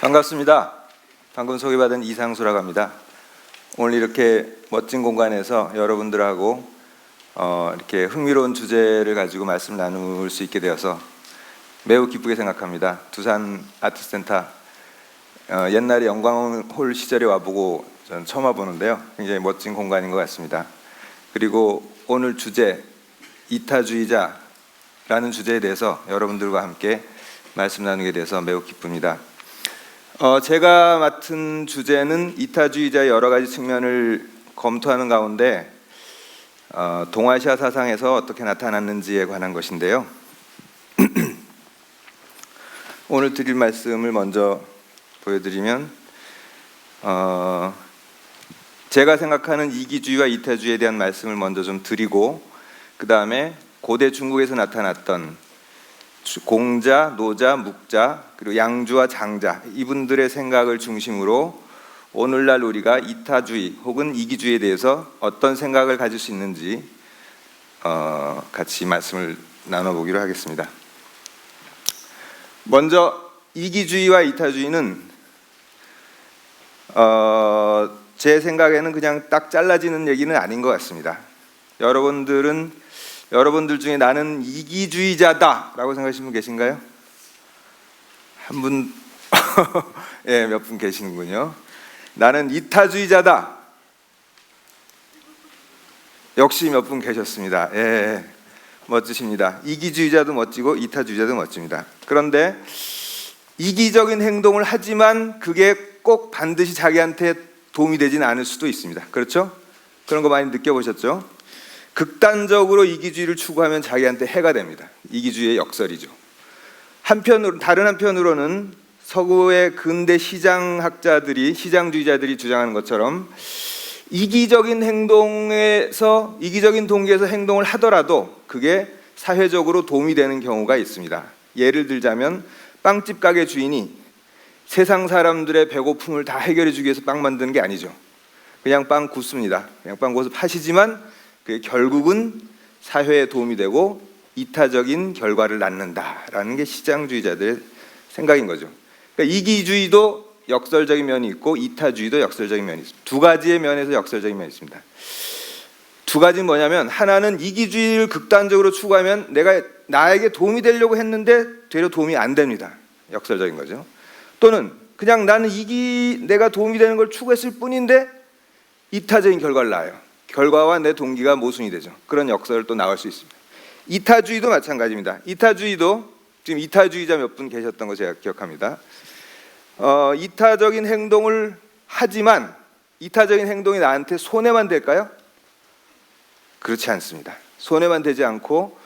반갑습니다. 방금 소개받은 이상수라고 합니다. 오늘 이렇게 멋진 공간에서 여러분들하고 이렇게 흥미로운 주제를 가지고 말씀을 나눌 수 있게 되어서 매우 기쁘게 생각합니다. 두산 아트센터 옛날에 영광홀 시절에 와보고 저는 처음 와보는데요. 굉장히 멋진 공간인 것 같습니다. 그리고 오늘 주제 이타주의자라는 주제에 대해서 여러분들과 함께 말씀 나누게 돼서 매우 기쁩니다. 제가 맡은 주제는 이타주의자의 여러 가지 측면을 검토하는 가운데 동아시아 사상에서 어떻게 나타났는지에 관한 것인데요. 오늘 드릴 말씀을 먼저 보여드리면 제가 생각하는 이기주의와 이타주의에 대한 말씀을 먼저 좀 드리고 그 다음에 고대 중국에서 나타났던 공자, 노자, 묵자, 그리고 양주와 장자 이분들의 생각을 중심으로 오늘날 우리가 이타주의 혹은 이기주의에 대해서 어떤 생각을 가질 수 있는지 같이 말씀을 나눠보기로 하겠습니다. 먼저 이기주의와 이타주의는 제 생각에는 그냥 딱 잘라지는 얘기는 아닌 것 같습니다. 여러분들 중에 나는 이기주의자다 라고 생각하시는 분 계신가요? 한 분, 예, 몇 분 계시는군요. 나는 이타주의자다. 역시 몇 분 계셨습니다. 예, 멋지십니다. 이기주의자도 멋지고 이타주의자도 멋집니다. 그런데 이기적인 행동을 하지만 그게 꼭 반드시 자기한테 도움이 되지는 않을 수도 있습니다. 그렇죠? 그런 거 많이 느껴보셨죠? 극단적으로 이기주의를 추구하면 자기한테 해가 됩니다. 이기주의의 역설이죠. 다른 한편으로는 서구의 근대 시장주의자들이 주장하는 것처럼 이기적인 동기에서 행동을 하더라도 그게 사회적으로 도움이 되는 경우가 있습니다. 예를 들자면 빵집 가게 주인이 세상 사람들의 배고픔을 다 해결해 주기 위해서 빵 만드는 게 아니죠. 그냥 빵 굽습니다. 그냥 빵 구워서 파시지만 그게 결국은 사회에 도움이 되고 이타적인 결과를 낳는다라는 게 시장주의자들의 생각인 거죠. 그러니까 이기주의도 역설적인 면이 있고 이타주의도 역설적인 면이 있습니다. 두 가지의 면에서 역설적인 면이 있습니다. 두 가지는 뭐냐면 하나는 이기주의를 극단적으로 추구하면 나에게 도움이 되려고 했는데 되려 도움이 안 됩니다. 역설적인 거죠. 또는 그냥 나는 내가 도움이 되는 걸 추구했을 뿐인데 이타적인 결과를 낳아요. 결과와 내 동기가 모순이 되죠. 그런 역설을 또 나올 수 있습니다. 이타주의도 마찬가지입니다. 이타주의도 지금 이타주의자 몇 분 계셨던 거 제가 기억합니다. 이타적인 행동을 하지만 이타적인 행동이 나한테 손해만 될까요? 그렇지 않습니다. 손해만 되지 않고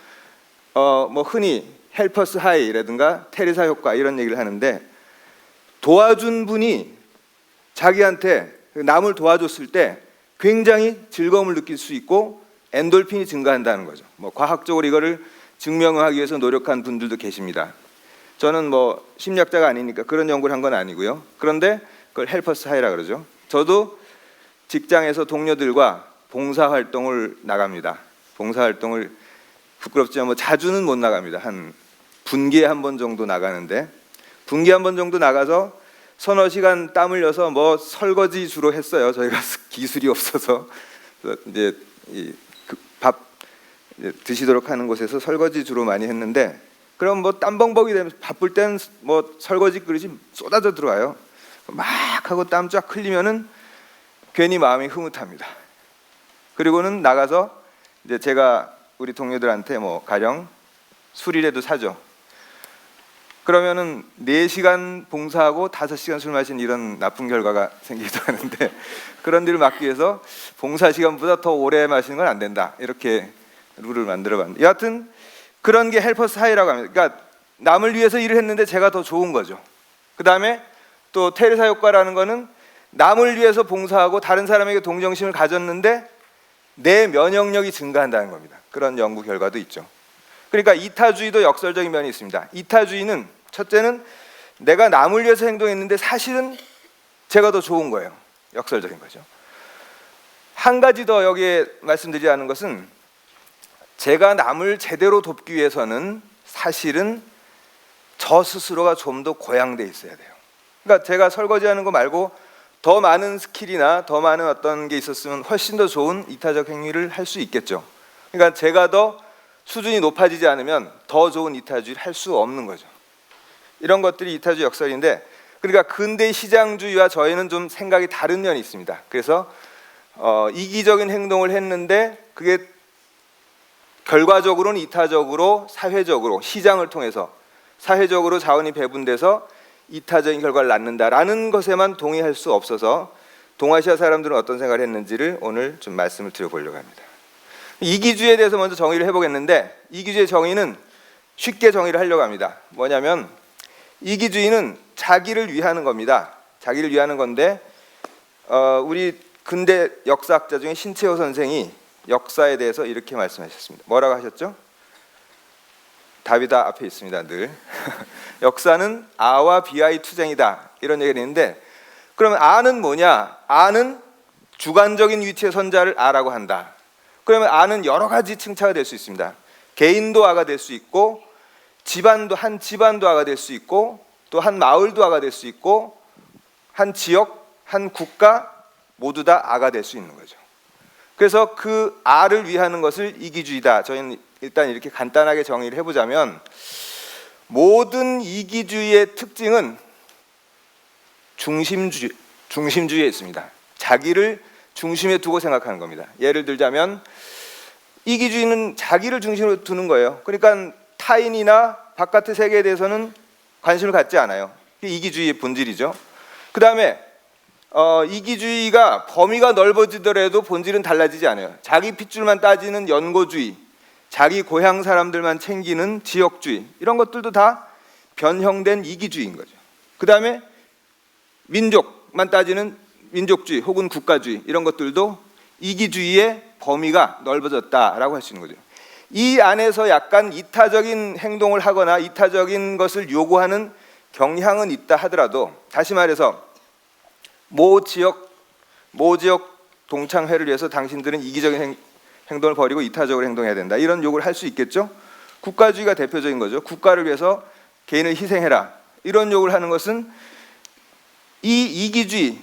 흔히 헬퍼스 하이라든가 테레사 효과 이런 얘기를 하는데 도와준 분이 자기한테 남을 도와줬을 때 굉장히 즐거움을 느낄 수 있고 엔돌핀이 증가한다는 거죠. 과학적으로 이거를 증명하기 위해서 노력한 분들도 계십니다. 저는 심리학자가 아니니까 그런 연구를 한 건 아니고요. 그런데 그걸 헬퍼스 하이라 그러죠. 저도 직장에서 동료들과 봉사활동을 나갑니다. 봉사활동을 부끄럽지만 자주는 못 나갑니다. 한 분기에 한 번 정도 나가는데 분기에 한 번 정도 나가서 서너 시간 땀 흘려서 설거지 주로 했어요. 저희가 기술이 없어서 이제 밥 드시도록 하는 곳에서 설거지 주로 많이 했는데 그럼 땀벙벙이 되면서 바쁠 땐 설거지 그릇이 쏟아져 들어와요. 막 하고 땀 쫙 흘리면은 괜히 마음이 흐뭇합니다. 그리고는 나가서 이제 제가 우리 동료들한테 가령 술이라도 사죠. 그러면은 4시간 봉사하고 5시간 술 마신 이런 나쁜 결과가 생기기도 하는데 그런 일을 막기 위해서 봉사 시간보다 더 오래 마시는 건 안 된다. 이렇게 룰을 만들어 봤는데 여하튼 그런 게 헬퍼스 하이라고 합니다. 그러니까 남을 위해서 일을 했는데 제가 더 좋은 거죠. 그 다음에 또 테레사 효과라는 거는 남을 위해서 봉사하고 다른 사람에게 동정심을 가졌는데 내 면역력이 증가한다는 겁니다. 그런 연구 결과도 있죠. 그러니까 이타주의도 역설적인 면이 있습니다. 이타주의는 첫째는 내가 남을 위해서 행동했는데 사실은 제가 더 좋은 거예요. 역설적인 거죠. 한 가지 더 여기에 말씀드리자는 것은 제가 남을 제대로 돕기 위해서는 사실은 저 스스로가 좀 더 고양돼 있어야 돼요. 그러니까 제가 설거지하는 거 말고 더 많은 스킬이나 더 많은 어떤 게 있었으면 훨씬 더 좋은 이타적 행위를 할 수 있겠죠. 그러니까 제가 더 수준이 높아지지 않으면 더 좋은 이타주의를 할 수 없는 거죠. 이런 것들이 이타주의 역설인데, 그러니까 근대 시장주의와 저희는 좀 생각이 다른 면이 있습니다. 그래서 이기적인 행동을 했는데 그게 결과적으로는 이타적으로 사회적으로 시장을 통해서 사회적으로 자원이 배분돼서 이타적인 결과를 낳는다라는 것에만 동의할 수 없어서 동아시아 사람들은 어떤 생각을 했는지를 오늘 좀 말씀을 드려보려고 합니다. 이기주의에 대해서 먼저 정의를 해보겠는데, 이기주의 정의는 쉽게 정의를 하려고 합니다. 뭐냐면 이기주의는 자기를 위하는 겁니다. 자기를 위하는 건데 우리 근대 역사학자 중에 신채호 선생이 역사에 대해서 이렇게 말씀하셨습니다. 뭐라고 하셨죠? 답이 다 앞에 있습니다. 늘 역사는 아와 비와의 투쟁이다, 이런 얘기를 했는데, 그러면 아는 뭐냐? 아는 주관적인 위치의 선자를 아라고 한다. 그러면 아는 여러 가지 층차가 될 수 있습니다. 개인도 아가 될 수 있고, 집안도 한 집안도 아가 될 수 있고, 또 한 마을도 아가 될 수 있고, 한 지역, 한 국가 모두 다 아가 될 수 있는 거죠. 그래서 그 아를 위하는 것을 이기주의다. 저희는 일단 이렇게 간단하게 정의를 해보자면, 모든 이기주의의 특징은 중심주의에 있습니다. 자기를 중심에 두고 생각하는 겁니다. 예를 들자면 이기주의는 자기를 중심으로 두는 거예요. 그러니까 타인이나 바깥의 세계에 대해서는 관심을 갖지 않아요. 이게 이기주의의 본질이죠. 그 다음에 이기주의가 범위가 넓어지더라도 본질은 달라지지 않아요. 자기 핏줄만 따지는 연고주의, 자기 고향 사람들만 챙기는 지역주의, 이런 것들도 다 변형된 이기주의인 거죠. 그 다음에 민족만 따지는 민족주의 혹은 국가주의, 이런 것들도 이기주의의 범위가 넓어졌다라고 할 수 있는 거죠. 이 안에서 약간 이타적인 행동을 하거나 이타적인 것을 요구하는 경향은 있다 하더라도, 다시 말해서 모 지역 동창회를 위해서 당신들은 이기적인 행동을 버리고 이타적으로 행동해야 된다, 이런 요구를 할 수 있겠죠. 국가주의가 대표적인 거죠. 국가를 위해서 개인을 희생해라, 이런 요구를 하는 것은 이 이기주의,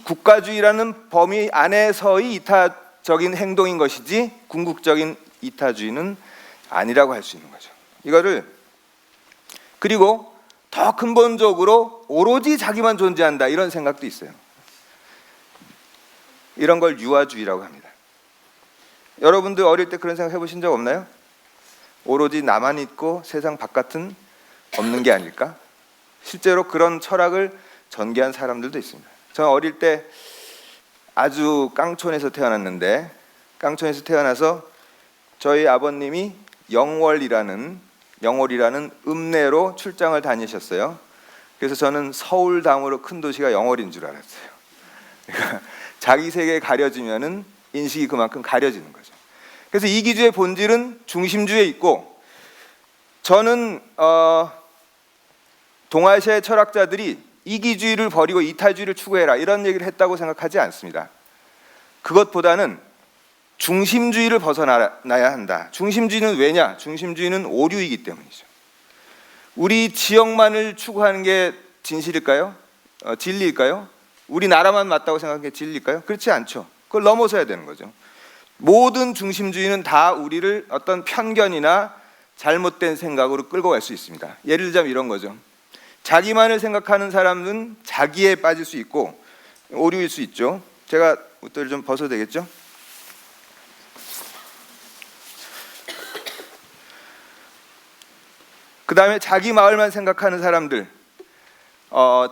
국가주의라는 범위 안에서의 이타적인 행동인 것이지 궁극적인 이타주의는 아니라고 할 수 있는 거죠. 이거를, 그리고 더 근본적으로 오로지 자기만 존재한다, 이런 생각도 있어요. 이런 걸 유아주의라고 합니다. 여러분들 어릴 때 그런 생각 해보신 적 없나요? 오로지 나만 있고 세상 바깥은 없는 게 아닐까? 실제로 그런 철학을 전개한 사람들도 있습니다. 저는 어릴 때 아주 깡촌에서 태어났는데, 깡촌에서 태어나서 저희 아버님이 영월이라는 읍내로 출장을 다니셨어요. 그래서 저는 서울 다음으로 큰 도시가 영월인 줄 알았어요. 그러니까 자기 세계에 가려지면은 인식이 그만큼 가려지는 거죠. 그래서 이기주의의 본질은 중심주의에 있고, 저는 동아시아의 철학자들이 이기주의를 버리고 이타주의를 추구해라, 이런 얘기를 했다고 생각하지 않습니다. 그것보다는 중심주의를 벗어나야 한다. 중심주의는 왜냐? 중심주의는 오류이기 때문이죠. 우리 지역만을 추구하는 게 진실일까요? 진리일까요? 우리나라만 맞다고 생각하는 게 진리일까요? 그렇지 않죠. 그걸 넘어서야 되는 거죠. 모든 중심주의는 다 우리를 어떤 편견이나 잘못된 생각으로 끌고 갈 수 있습니다. 예를 들자면 이런 거죠. 자기만을 생각하는 사람은 자기에 빠질 수 있고 오류일 수 있죠. 제가 옷들을 좀 벗어도 되겠죠? 그 다음에 자기 마을만 생각하는 사람들,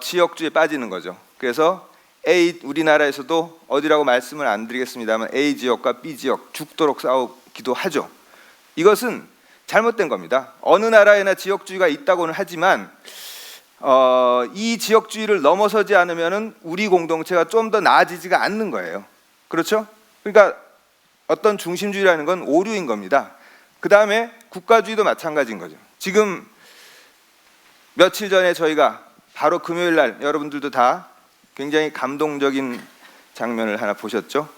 지역주의에 빠지는 거죠. 그래서 우리나라에서도 어디라고 말씀을 안 드리겠습니다만 A 지역과 B 지역 죽도록 싸우기도 하죠. 이것은 잘못된 겁니다. 어느 나라에나 지역주의가 있다고는 하지만 이 지역주의를 넘어서지 않으면은 우리 공동체가 좀 더 나아지지가 않는 거예요. 그렇죠? 그러니까 어떤 중심주의라는 건 오류인 겁니다. 그 다음에 국가주의도 마찬가지인 거죠. 지금 며칠 전에 저희가 바로 금요일 날 여러분들도 다 굉장히 감동적인 장면을 하나 보셨죠?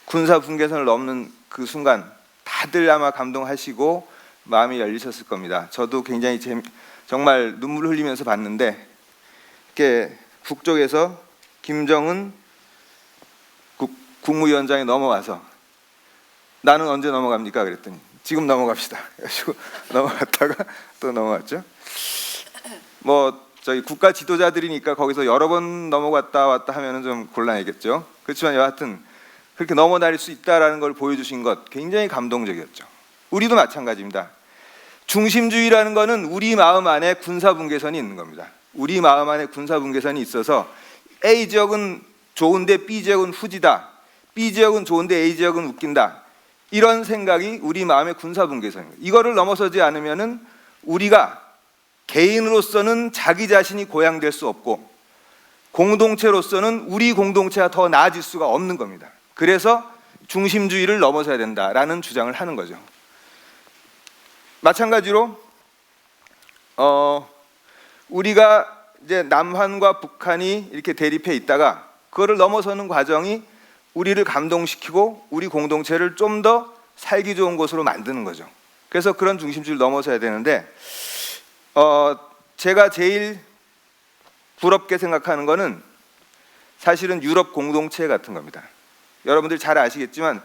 군사 분계선을 넘는 그 순간 다들 아마 감동하시고 마음이 열리셨을 겁니다. 저도 굉장히 정말 눈물을 흘리면서 봤는데, 이렇게 북쪽에서 김정은 국무위원장이 넘어와서 나는 언제 넘어갑니까? 그랬더니 지금 넘어갑시다. 그래가지고 넘어갔다가 또 넘어갔죠. 뭐 저희 국가 지도자들이니까 거기서 여러 번 넘어갔다 왔다 하면은 좀 곤란하겠죠. 그렇지만 여하튼 그렇게 넘어다닐 수 있다라는 걸 보여주신 것 굉장히 감동적이었죠. 우리도 마찬가지입니다. 중심주의라는 것은 우리 마음 안에 군사분계선이 있는 겁니다. 우리 마음 안에 군사분계선이 있어서 A 지역은 좋은데 B 지역은 후지다. B 지역은 좋은데 A 지역은 웃긴다. 이런 생각이 우리 마음의 군사분계선입니다. 이거를 넘어서지 않으면은 우리가 개인으로서는 자기 자신이 고양될 수 없고 공동체로서는 우리 공동체가 더 나아질 수가 없는 겁니다. 그래서 중심주의를 넘어서야 된다라는 주장을 하는 거죠. 마찬가지로 우리가 이제 남한과 북한이 이렇게 대립해 있다가 그거를 넘어서는 과정이 우리를 감동시키고 우리 공동체를 좀 더 살기 좋은 곳으로 만드는 거죠. 그래서 그런 중심주의를 넘어서야 되는데 제가 제일 부럽게 생각하는 거는 사실은 유럽 공동체 같은 겁니다. 여러분들 잘 아시겠지만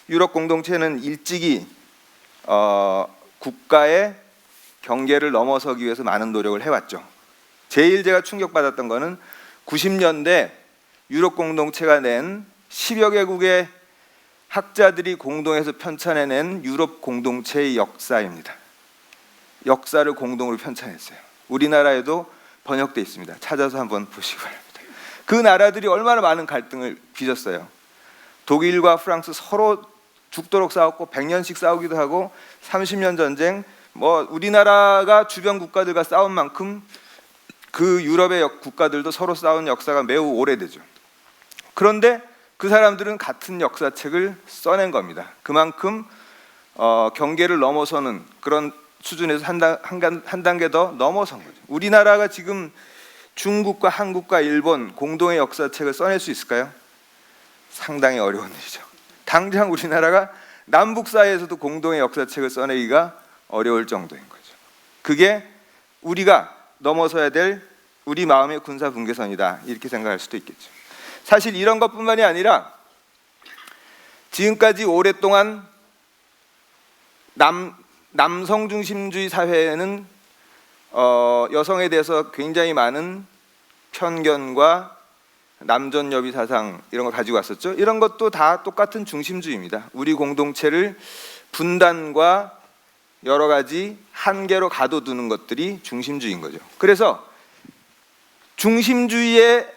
유럽 공동체는 일찍이 국가의 경계를 넘어서기 위해서 많은 노력을 해왔죠. 제일 제가 충격받았던 거는 90년대 유럽 공동체가 낸 10여 개국의 학자들이 공동해서 편찬해낸 유럽 공동체의 역사입니다. 역사를 공동으로 편찬했어요. 우리나라에도 번역돼 있습니다. 찾아서 한번 보시기 바랍니다. 그 나라들이 얼마나 많은 갈등을 빚었어요. 독일과 프랑스 서로 죽도록 싸웠고 100년씩 싸우기도 하고 30년 전쟁, 뭐 우리나라가 주변 국가들과 싸운 만큼 그 유럽의 국가들도 서로 싸운 역사가 매우 오래되죠. 그런데 그 사람들은 같은 역사책을 써낸 겁니다. 그만큼 경계를 넘어서는 그런 수준에서 한 단계 더 넘어선 거죠. 우리나라가 지금 중국과 한국과 일본 공동의 역사책을 써낼 수 있을까요? 상당히 어려운 일이죠. 당장 우리나라가 남북 사이에서도 공동의 역사책을 써내기가 어려울 정도인 거죠. 그게 우리가 넘어서야 될 우리 마음의 군사분계선이다 이렇게 생각할 수도 있겠죠. 사실 이런 것뿐만이 아니라 지금까지 오랫동안 남성 중심주의 사회에는 여성에 대해서 굉장히 많은 편견과 남존여비 사상 이런 걸 가지고 왔었죠. 이런 것도 다 똑같은 중심주의입니다. 우리 공동체를 분단과 여러 가지 한계로 가둬두는 것들이 중심주의인 거죠. 그래서 중심주의의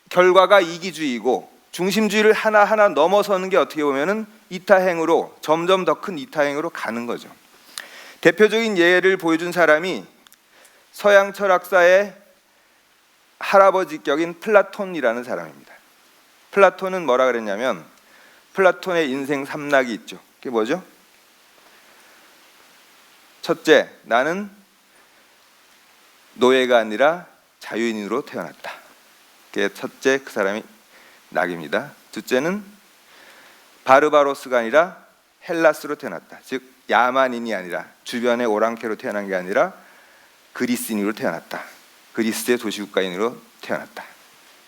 결과가 이기주의이고 중심주의를 하나하나 넘어서는 게 어떻게 보면은 이타행으로 점점 더 큰 이타행으로 가는 거죠. 대표적인 예를 보여준 사람이 서양 철학사의 할아버지격인 플라톤이라는 사람입니다. 플라톤은 뭐라 그랬냐면 플라톤의 인생 삼락이 있죠. 그게 뭐죠? 첫째, 나는 노예가 아니라 자유인으로 태어났다. 그게 첫째 그 사람이 낙입니다. 둘째는 바르바로스가 아니라 헬라스로 태어났다. 즉 야만인이 아니라 주변의 오랑캐로 태어난 게 아니라 그리스인으로 태어났다. 그리스의 도시국가인으로 태어났다.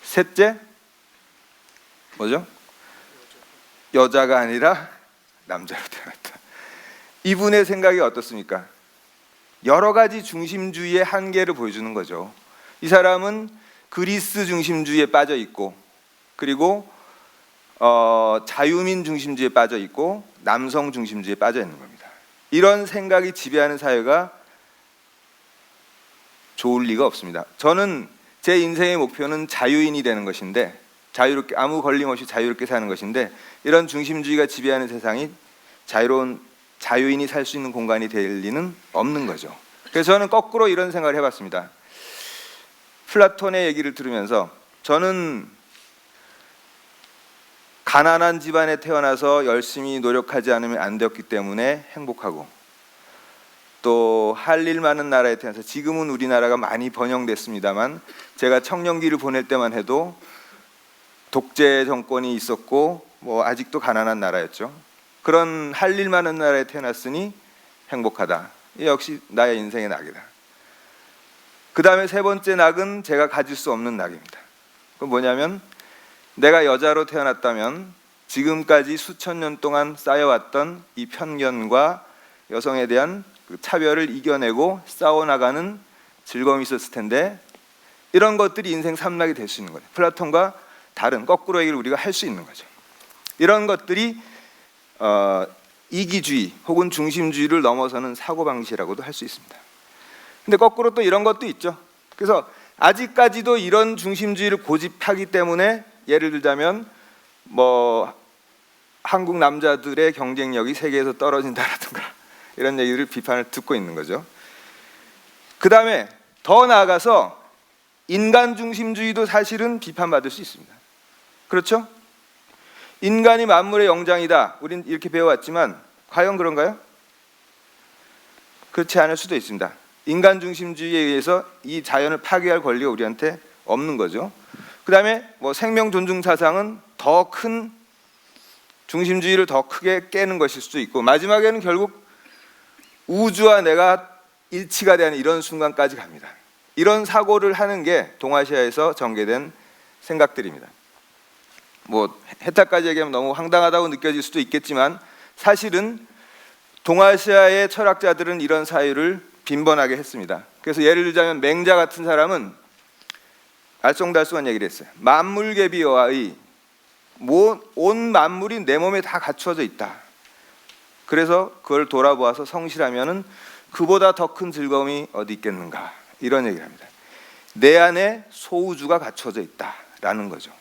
셋째 뭐죠? 여자가 아니라 남자로 태어났다. 이분의 생각이 어떻습니까? 여러 가지 중심주의의 한계를 보여주는 거죠. 이 사람은 그리스 중심주의에 빠져 있고 그리고 자유민 중심주의에 빠져 있고 남성 중심주의에 빠져 있는 겁니다. 이런 생각이 지배하는 사회가 좋을 리가 없습니다. 저는 제 인생의 목표는 자유인이 되는 것인데 자유롭게 아무 걸림 없이 자유롭게 사는 것인데 이런 중심주의가 지배하는 세상이 자유로운 자유인이 살 수 있는 공간이 될 리는 없는 거죠. 그래서 저는 거꾸로 이런 생각을 해봤습니다. 플라톤의 얘기를 들으면서 저는 가난한 집안에 태어나서 열심히 노력하지 않으면 안 되었기 때문에 행복하고 또 할 일 많은 나라에 태어나서 지금은 우리나라가 많이 번영됐습니다만 제가 청년기를 보낼 때만 해도 독재 정권이 있었고 뭐 아직도 가난한 나라였죠. 그런 할 일 많은 나라에 태어났으니 행복하다. 이 역시 나의 인생의 낙이다. 그 다음에 세 번째 낙은 제가 가질 수 없는 낙입니다. 그건 뭐냐면 내가 여자로 태어났다면 지금까지 수천 년 동안 쌓여왔던 이 편견과 여성에 대한 그 차별을 이겨내고 싸워나가는 즐거움이 있었을 텐데 이런 것들이 인생 삼락이 될 수 있는 거예요. 플라톤과 다른 거꾸로 얘기를 우리가 할 수 있는 거죠. 이런 것들이 이기주의 혹은 중심주의를 넘어서는 사고방식이라고도 할 수 있습니다. 근데 거꾸로 또 이런 것도 있죠. 그래서 아직까지도 이런 중심주의를 고집하기 때문에 예를 들자면 뭐 한국 남자들의 경쟁력이 세계에서 떨어진다라든가 이런 얘기를 비판을 듣고 있는 거죠. 그 다음에 더 나아가서 인간 중심주의도 사실은 비판받을 수 있습니다. 그렇죠? 인간이 만물의 영장이다. 우린 이렇게 배워왔지만 과연 그런가요? 그렇지 않을 수도 있습니다. 인간 중심주의에 의해서 이 자연을 파괴할 권리가 우리한테 없는 거죠. 그 다음에 뭐 생명 존중 사상은 더 큰 중심주의를 더 크게 깨는 것일 수도 있고 마지막에는 결국 우주와 내가 일치가 되는 이런 순간까지 갑니다. 이런 사고를 하는 게 동아시아에서 전개된 생각들입니다. 뭐 해탈까지 얘기하면 너무 황당하다고 느껴질 수도 있겠지만 사실은 동아시아의 철학자들은 이런 사유를 빈번하게 했습니다. 그래서 예를 들자면 맹자 같은 사람은 알쏭달쏭한 얘기를 했어요. 만물계비어의 온 만물이 내 몸에 다 갖추어져 있다. 그래서 그걸 돌아보아서 성실하면은 그보다 더 큰 즐거움이 어디 있겠는가 이런 얘기를 합니다. 내 안에 소우주가 갖춰져 있다라는 거죠.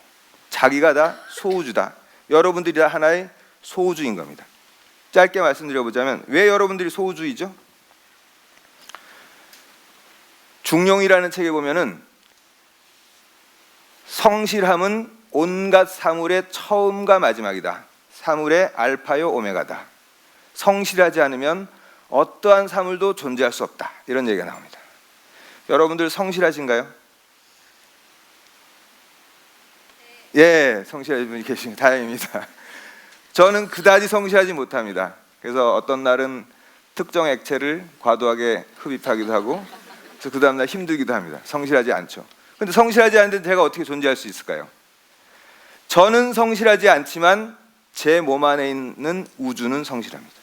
자기가 다 소우주다. 여러분들이 다 하나의 소우주인 겁니다. 짧게 말씀드려보자면 왜 여러분들이 소우주이죠? 중용이라는 책에 보면은 성실함은 온갖 사물의 처음과 마지막이다. 사물의 알파요 오메가다. 성실하지 않으면 어떠한 사물도 존재할 수 없다. 이런 얘기가 나옵니다. 여러분들 성실하신가요? 예, 성실하신 분이 계십니다. 다행입니다. 저는 그다지 성실하지 못합니다. 그래서 어떤 날은 특정 액체를 과도하게 흡입하기도 하고 그 다음날 힘들기도 합니다. 성실하지 않죠. 근데 성실하지 않은데 제가 어떻게 존재할 수 있을까요? 저는 성실하지 않지만 제 몸 안에 있는 우주는 성실합니다.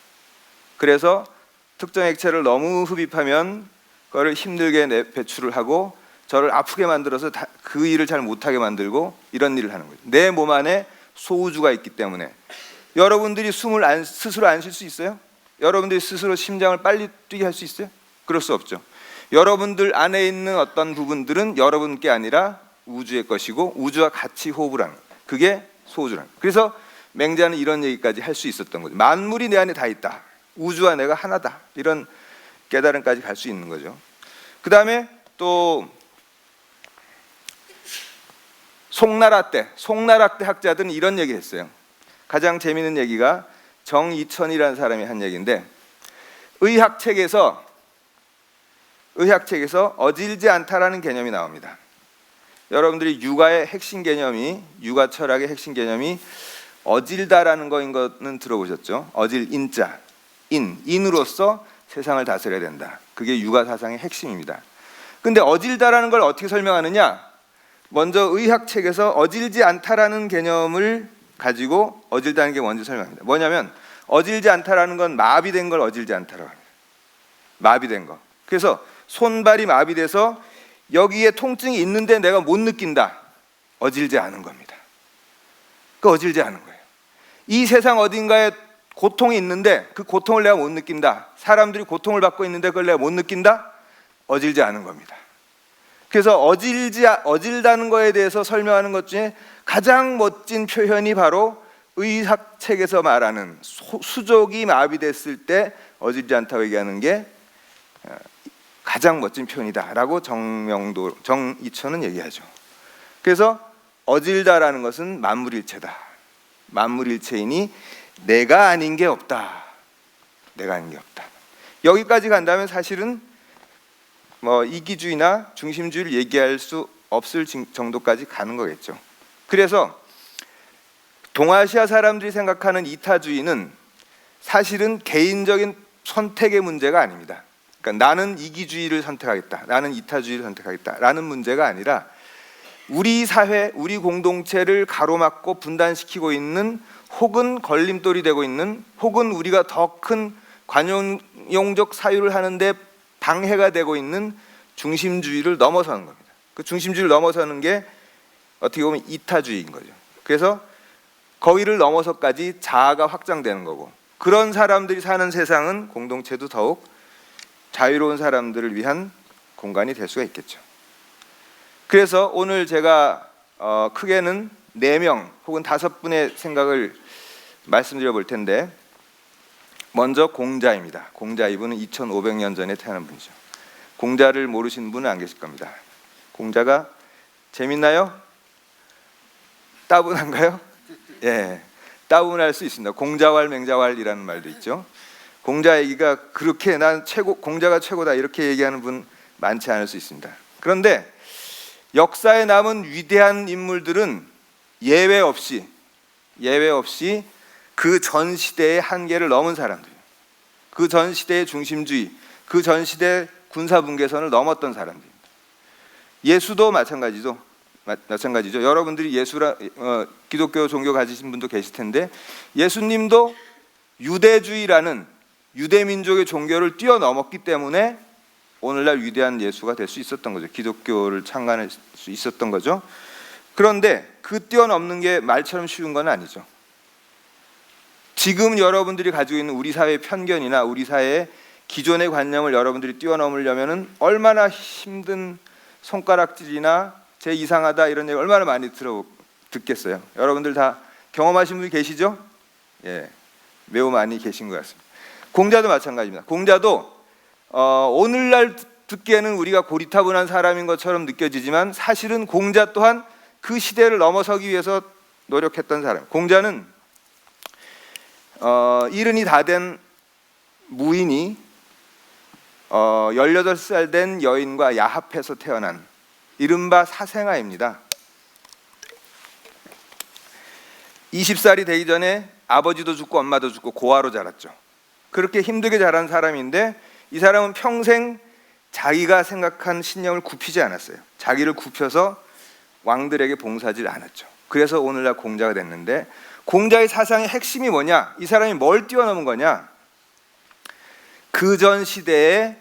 그래서 특정 액체를 너무 흡입하면 그거를 힘들게 배출을 하고 저를 아프게 만들어서 그 일을 잘 못하게 만들고 이런 일을 하는 거예요. 내 몸 안에 소우주가 있기 때문에. 여러분들이 숨을 스스로 안 쉴 수 있어요? 여러분들이 스스로 심장을 빨리 뛰게 할 수 있어요? 그럴 수 없죠. 여러분들 안에 있는 어떤 부분들은 여러분께 아니라 우주의 것이고 우주와 같이 호흡을 하는 거예요. 그게 소우주라는 거예요. 그래서 맹자는 이런 얘기까지 할 수 있었던 거죠. 만물이 내 안에 다 있다. 우주와 내가 하나다. 이런 깨달음까지 갈 수 있는 거죠. 그 다음에 또 송나라때 학자들은 이런 얘기를 했어요. 가장 재미있는 얘기가 정이천이라는 사람이 한 얘기인데 의학책에서 어질지 않다라는 개념이 나옵니다. 여러분들이 육아의 핵심 개념이 육아 철학의 핵심 개념이 어질다라는 거는 들어보셨죠? 어질 인자 인으로서 세상을 다스려야 된다. 그게 육아 사상의 핵심입니다. 근데 어질다라는 걸 어떻게 설명하느냐? 먼저 의학책에서 어질지 않다라는 개념을 가지고 어질다는 게 먼저 설명합니다. 뭐냐면 어질지 않다라는 건 마비된 걸 어질지 않다라고 합니다. 마비된 거. 그래서 손발이 마비돼서 여기에 통증이 있는데 내가 못 느낀다. 어질지 않은 겁니다. 그 어질지 않은 거예요. 이 세상 어딘가에 고통이 있는데 그 고통을 내가 못 느낀다. 사람들이 고통을 받고 있는데 그걸 내가 못 느낀다. 어질지 않은 겁니다. 그래서 어질다는 거에 대해서 설명하는 것 중에 가장 멋진 표현이 바로 의학책에서 말하는 수족이 마비됐을 때 어질지 않다고 얘기하는 게 가장 멋진 표현이다라고 정이천은 얘기하죠. 그래서 어질다라는 것은 만물일체다. 만물일체이니 내가 아닌 게 없다. 내가 아닌 게 없다. 여기까지 간다면 사실은 뭐 이기주의나 중심주의를 얘기할 수 없을 정도까지 가는 거겠죠. 그래서 동아시아 사람들이 생각하는 이타주의는 사실은 개인적인 선택의 문제가 아닙니다. 그러니까 나는 이기주의를 선택하겠다, 나는 이타주의를 선택하겠다라는 문제가 아니라 우리 사회, 우리 공동체를 가로막고 분단시키고 있는, 혹은 걸림돌이 되고 있는, 혹은 우리가 더 큰 관용적 사유를 하는데 방해가 되고 있는 중심주의를 넘어서는 겁니다. 그 중심주의를 넘어서는 게 어떻게 보면 이타주의인 거죠. 그래서 거기를 넘어서까지 자아가 확장되는 거고, 그런 사람들이 사는 세상은 공동체도 더욱 자유로운 사람들을 위한 공간이 될 수가 있겠죠. 그래서 오늘 제가 크게는 4명 혹은 5분의 생각을 말씀드려 볼 텐데, 먼저 공자입니다. 공자, 이분은 2500년 전에 태어난 분이죠. 공자를 모르시는 분은 안 계실 겁니다. 공자가 재밌나요? 따분한가요? 예, 따분할 수 있습니다. 공자왈 맹자왈이라는 말도 있죠. 공자 얘기가 그렇게 난 최고, 공자가 최고다 이렇게 얘기하는 분 많지 않을 수 있습니다. 그런데 역사에 남은 위대한 인물들은 예외 없이 그 전 시대의 한계를 넘은 사람들이에요. 그 전 시대의 중심주의, 그 전 시대 군사 분계선을 넘었던 사람들입니다. 예수도 마찬가지죠. 여러분들이 기독교 종교 가지신 분도 계실 텐데, 예수님도 유대주의라는 유대 민족의 종교를 뛰어넘었기 때문에 오늘날 위대한 예수가 될 수 있었던 거죠. 기독교를 창간할 수 있었던 거죠. 그런데 그 뛰어넘는 게 말처럼 쉬운 건 아니죠. 지금 여러분들이 가지고 있는 우리 사회의 편견이나 우리 사회의 기존의 관념을 여러분들이 뛰어넘으려면 얼마나 힘든 손가락질이나 제 이상하다 이런 얘기 얼마나 많이 듣겠어요. 여러분들 다 경험하신 분 계시죠? 예, 매우 많이 계신 것 같습니다. 공자도 마찬가지입니다. 공자도 오늘날 듣기에는 우리가 고리타분한 사람인 것처럼 느껴지지만 사실은 공자 또한 그 시대를 넘어서기 위해서 노력했던 사람. 공자는 70이 다 된 무인이 18살 된 여인과 야합해서 태어난 이른바 사생아입니다. 20살이 되기 전에 아버지도 죽고 엄마도 죽고 고아로 자랐죠. 그렇게 힘들게 자란 사람인데, 이 사람은 평생 자기가 생각한 신념을 굽히지 않았어요. 자기를 굽혀서 왕들에게 봉사하지 않았죠. 그래서 오늘날 공자가 됐는데, 공자의 사상의 핵심이 뭐냐? 이 사람이 뭘 뛰어넘은 거냐? 그 전 시대의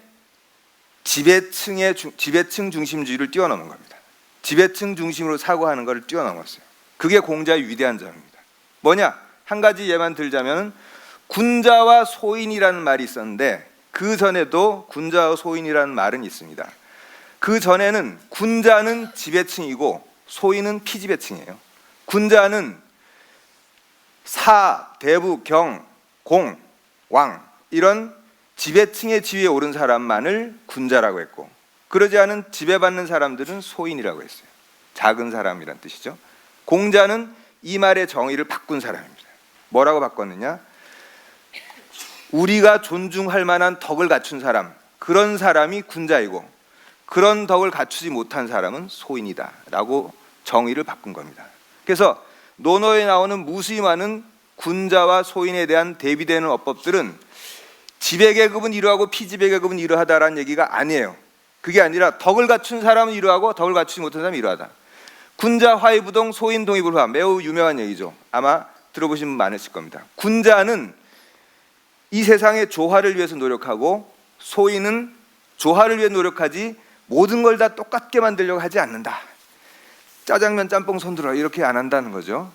지배층 중심주의를 뛰어넘은 겁니다. 지배층 중심으로 사고하는 것을 뛰어넘었어요. 그게 공자의 위대한 점입니다. 뭐냐? 한 가지 예만 들자면 군자와 소인이라는 말이 있었는데, 그 전에도 군자와 소인이라는 말은 있습니다. 그 전에는 군자는 지배층이고 소인은 피지배층이에요. 군자는 사, 대부, 경, 공, 왕 이런 지배층의 지위에 오른 사람만을 군자라고 했고, 그러지 않은 지배받는 사람들은 소인이라고 했어요. 작은 사람이란 뜻이죠. 공자는 이 말의 정의를 바꾼 사람입니다. 뭐라고 바꿨느냐? 우리가 존중할 만한 덕을 갖춘 사람, 그런 사람이 군자이고 그런 덕을 갖추지 못한 사람은 소인이다 라고 정의를 바꾼 겁니다. 그래서 논어에 나오는 무수히 많은 군자와 소인에 대한 대비되는 어법들은 지배계급은 이러하고 피지배계급은 이러하다라는 얘기가 아니에요. 그게 아니라 덕을 갖춘 사람은 이러하고 덕을 갖추지 못한 사람은 이러하다. 군자 화이부동 소인 동의불화, 매우 유명한 얘기죠. 아마 들어보신 분 많으실 겁니다. 군자는 이 세상의 조화를 위해서 노력하고, 소인은 조화를 위해 노력하지 모든 걸 다 똑같게 만들려고 하지 않는다. 짜장면 짬뽕 손들어 이렇게 안 한다는 거죠.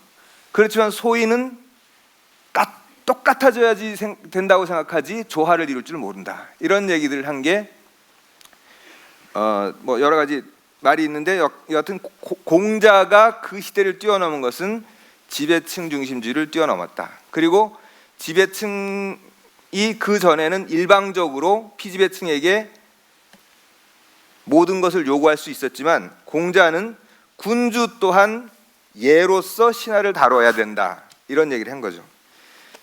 그렇지만 소인은 똑같아져야지 된다고 생각하지 조화를 이룰 줄 모른다. 이런 얘기들을 한 게 뭐 여러 가지 말이 있는데, 여하튼 공자가 그 시대를 뛰어넘은 것은 지배층 중심주의를 뛰어넘었다. 그리고 지배층이 그 전에는 일방적으로 피지배층에게 모든 것을 요구할 수 있었지만, 공자는 군주 또한 예로서 신하를 다뤄야 된다. 이런 얘기를 한 거죠.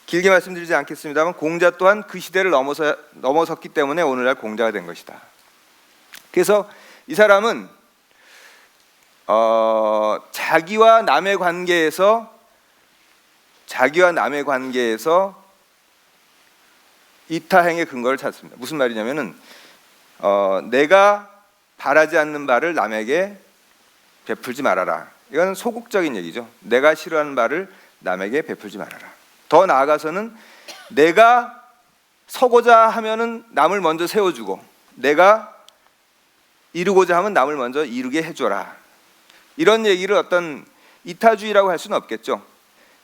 길게 말씀드리지 않겠습니다만, 공자 또한 그 시대를 넘어섰기 때문에 오늘날 공자가 된 것이다. 그래서 이 사람은 자기와 남의 관계에서 이타행의 근거를 찾습니다. 무슨 말이냐면은 내가 바라지 않는 바를 남에게 베풀지 말아라. 이건 소극적인 얘기죠. 내가 싫어하는 바를 남에게 베풀지 말아라. 더 나아가서는 내가 서고자 하면은 남을 먼저 세워주고, 내가 이루고자 하면 남을 먼저 이루게 해줘라. 이런 얘기를 어떤 이타주의라고 할 수는 없겠죠.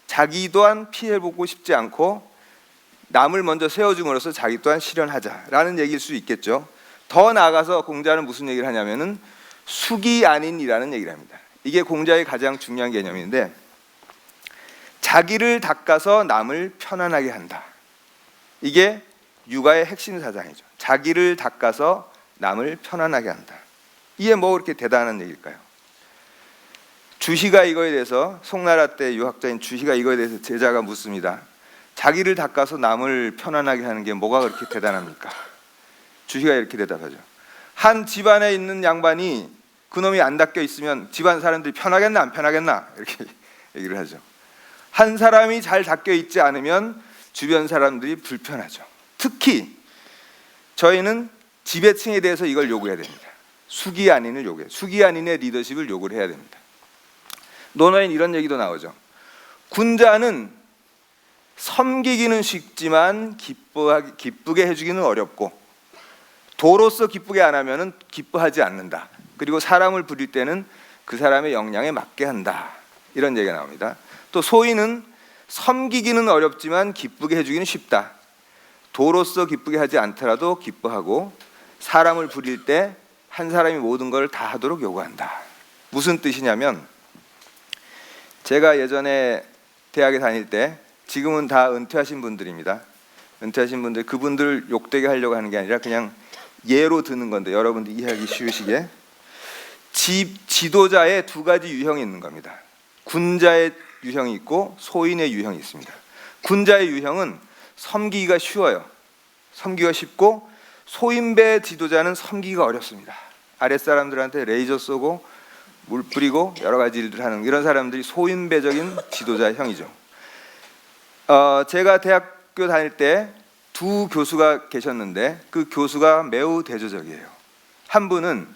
자기 또한 피해 보고 싶지 않고 남을 먼저 세워줌으로써 자기 또한 실현하자라는 얘기일 수 있겠죠. 더 나아가서 공자는 무슨 얘기를 하냐면은 숙이 아닌이라는 얘기를 합니다. 이게 공자의 가장 중요한 개념인데, 자기를 닦아서 남을 편안하게 한다. 이게 육아의 핵심 사상이죠. 자기를 닦아서 남을 편안하게 한다. 이게 뭐 그렇게 대단한 얘기일까요? 주희가 이거에 대해서, 송나라 때 유학자인 주희가 이거에 대해서 제자가 묻습니다. 자기를 닦아서 남을 편안하게 하는 게 뭐가 그렇게 대단합니까? 주희가 이렇게 대답하죠. 한 집안에 있는 양반이 그놈이 안 닦여 있으면 집안 사람들이 편하겠나 안 편하겠나 이렇게 얘기를 하죠. 한 사람이 잘 닦여 있지 않으면 주변 사람들이 불편하죠. 특히 저희는 지배층에 대해서 이걸 요구해야 됩니다. 숙이 아닌을 요구해요. 숙이 아닌의 리더십을 요구를 해야 됩니다. 논어엔 이런 얘기도 나오죠. 군자는 섬기기는 쉽지만 기쁘게 해주기는 어렵고, 도로서 기쁘게 안 하면은 기뻐하지 않는다. 그리고 사람을 부릴 때는 그 사람의 역량에 맞게 한다. 이런 얘기가 나옵니다. 또 소인은 섬기기는 어렵지만 기쁘게 해주기는 쉽다. 도로서 기쁘게 하지 않더라도 기뻐하고, 사람을 부릴 때 한 사람이 모든 걸 다 하도록 요구한다. 무슨 뜻이냐면, 제가 예전에 대학에 다닐 때, 지금은 다 은퇴하신 분들입니다. 은퇴하신 분들, 그분들 욕되게 하려고 하는 게 아니라 그냥 예로 드는 건데 여러분들 이해하기 쉬우시게, 지도자의 두 가지 유형이 있는 겁니다. 군자의 유형이 있고 소인의 유형이 있습니다. 군자의 유형은 섬기기가 쉬워요. 섬기기가 쉽고, 소인배 지도자는 섬기기가 어렵습니다. 아랫사람들한테 레이저 쏘고 물 뿌리고 여러 가지 일들 하는 이런 사람들이 소인배적인 지도자형이죠. 제가 대학교 다닐 때 두 교수가 계셨는데 그 교수가 매우 대조적이에요. 한 분은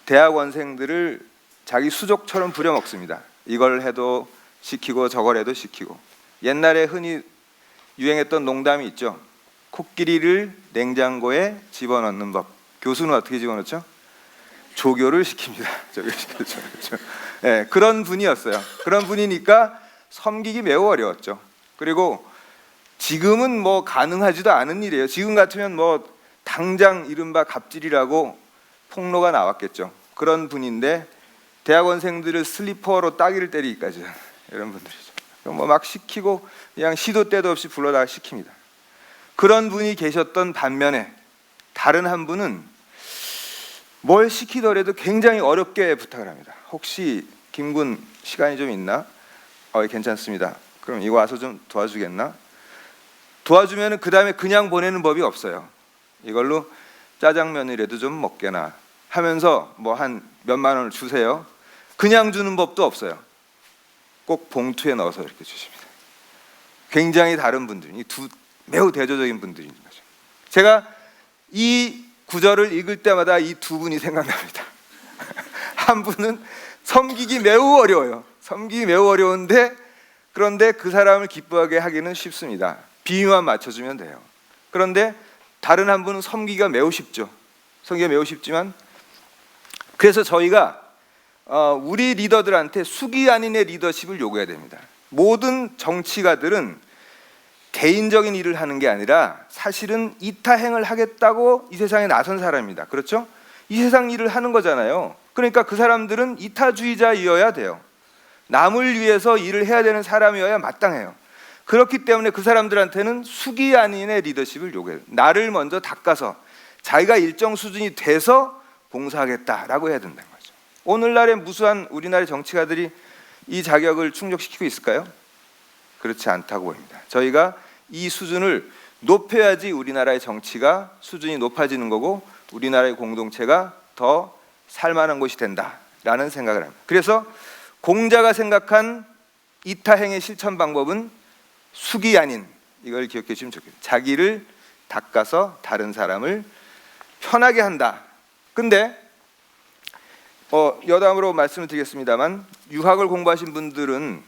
대학원생들을 자기 수족처럼 부려먹습니다. 이걸 해도 시키고 저걸 해도 시키고. 옛날에 흔히 유행했던 농담이 있죠. 코끼리를 냉장고에 집어넣는 법. 교수는 어떻게 집어넣죠? 조교를 시킵니다. 조교를 시켰죠. 네, 그런 분이었어요. 그런 분이니까 섬기기 매우 어려웠죠. 그리고 지금은 뭐 가능하지도 않은 일이에요. 지금 같으면 뭐 당장 이른바 갑질이라고 폭로가 나왔겠죠. 그런 분인데 대학원생들을 슬리퍼로 따귀를 때리기까지 이런 분들이죠. 뭐 막 시키고 그냥 시도 때도 없이 불러다가 시킵니다. 그런 분이 계셨던 반면에 다른 한 분은 뭘 시키더라도 굉장히 어렵게 부탁을 합니다. 혹시 김군 시간이 좀 있나? 괜찮습니다. 그럼 이거 와서 좀 도와주겠나? 도와주면 그 다음에 그냥 보내는 법이 없어요. 이걸로 짜장면이라도 좀 먹게나 하면서 뭐 한 몇만 원을 주세요. 그냥 주는 법도 없어요. 꼭 봉투에 넣어서 이렇게 주십니다. 굉장히 다른 분들이 매우 대조적인 분들인 거죠. 제가 이 구절을 읽을 때마다 이 두 분이 생각납니다. 한 분은 섬기기 매우 어려워요. 섬기기 매우 어려운데 그런데 그 사람을 기뻐하게 하기는 쉽습니다. 비유만 맞춰주면 돼요. 그런데 다른 한 분은 섬기기가 매우 쉽죠. 섬기기가 매우 쉽지만, 그래서 저희가 우리 리더들한테 숙이 아닌의 리더십을 요구해야 됩니다. 모든 정치가들은 개인적인 일을 하는 게 아니라 사실은 이타행을 하겠다고 이 세상에 나선 사람입니다. 그렇죠? 이 세상 일을 하는 거잖아요. 그러니까 그 사람들은 이타주의자이어야 돼요. 남을 위해서 일을 해야 되는 사람이어야 마땅해요. 그렇기 때문에 그 사람들한테는 숙이 아닌의 리더십을 요구해요. 나를 먼저 닦아서 자기가 일정 수준이 돼서 봉사하겠다라고 해야 된다는 거죠. 오늘날의 무수한 우리나라의 정치가들이 이 자격을 충족시키고 있을까요? 그렇지 않다고 보입니다. 저희가 이 수준을 높여야지 우리나라의 정치가 수준이 높아지는 거고 우리나라의 공동체가 더 살만한 곳이 된다라는 생각을 합니다. 그래서 공자가 생각한 이타행의 실천 방법은 숙이 아닌, 이걸 기억해 주시면 좋겠어요. 자기를 닦아서 다른 사람을 편하게 한다. 근데 여담으로 말씀을 드리겠습니다만, 유학을 공부하신 분들은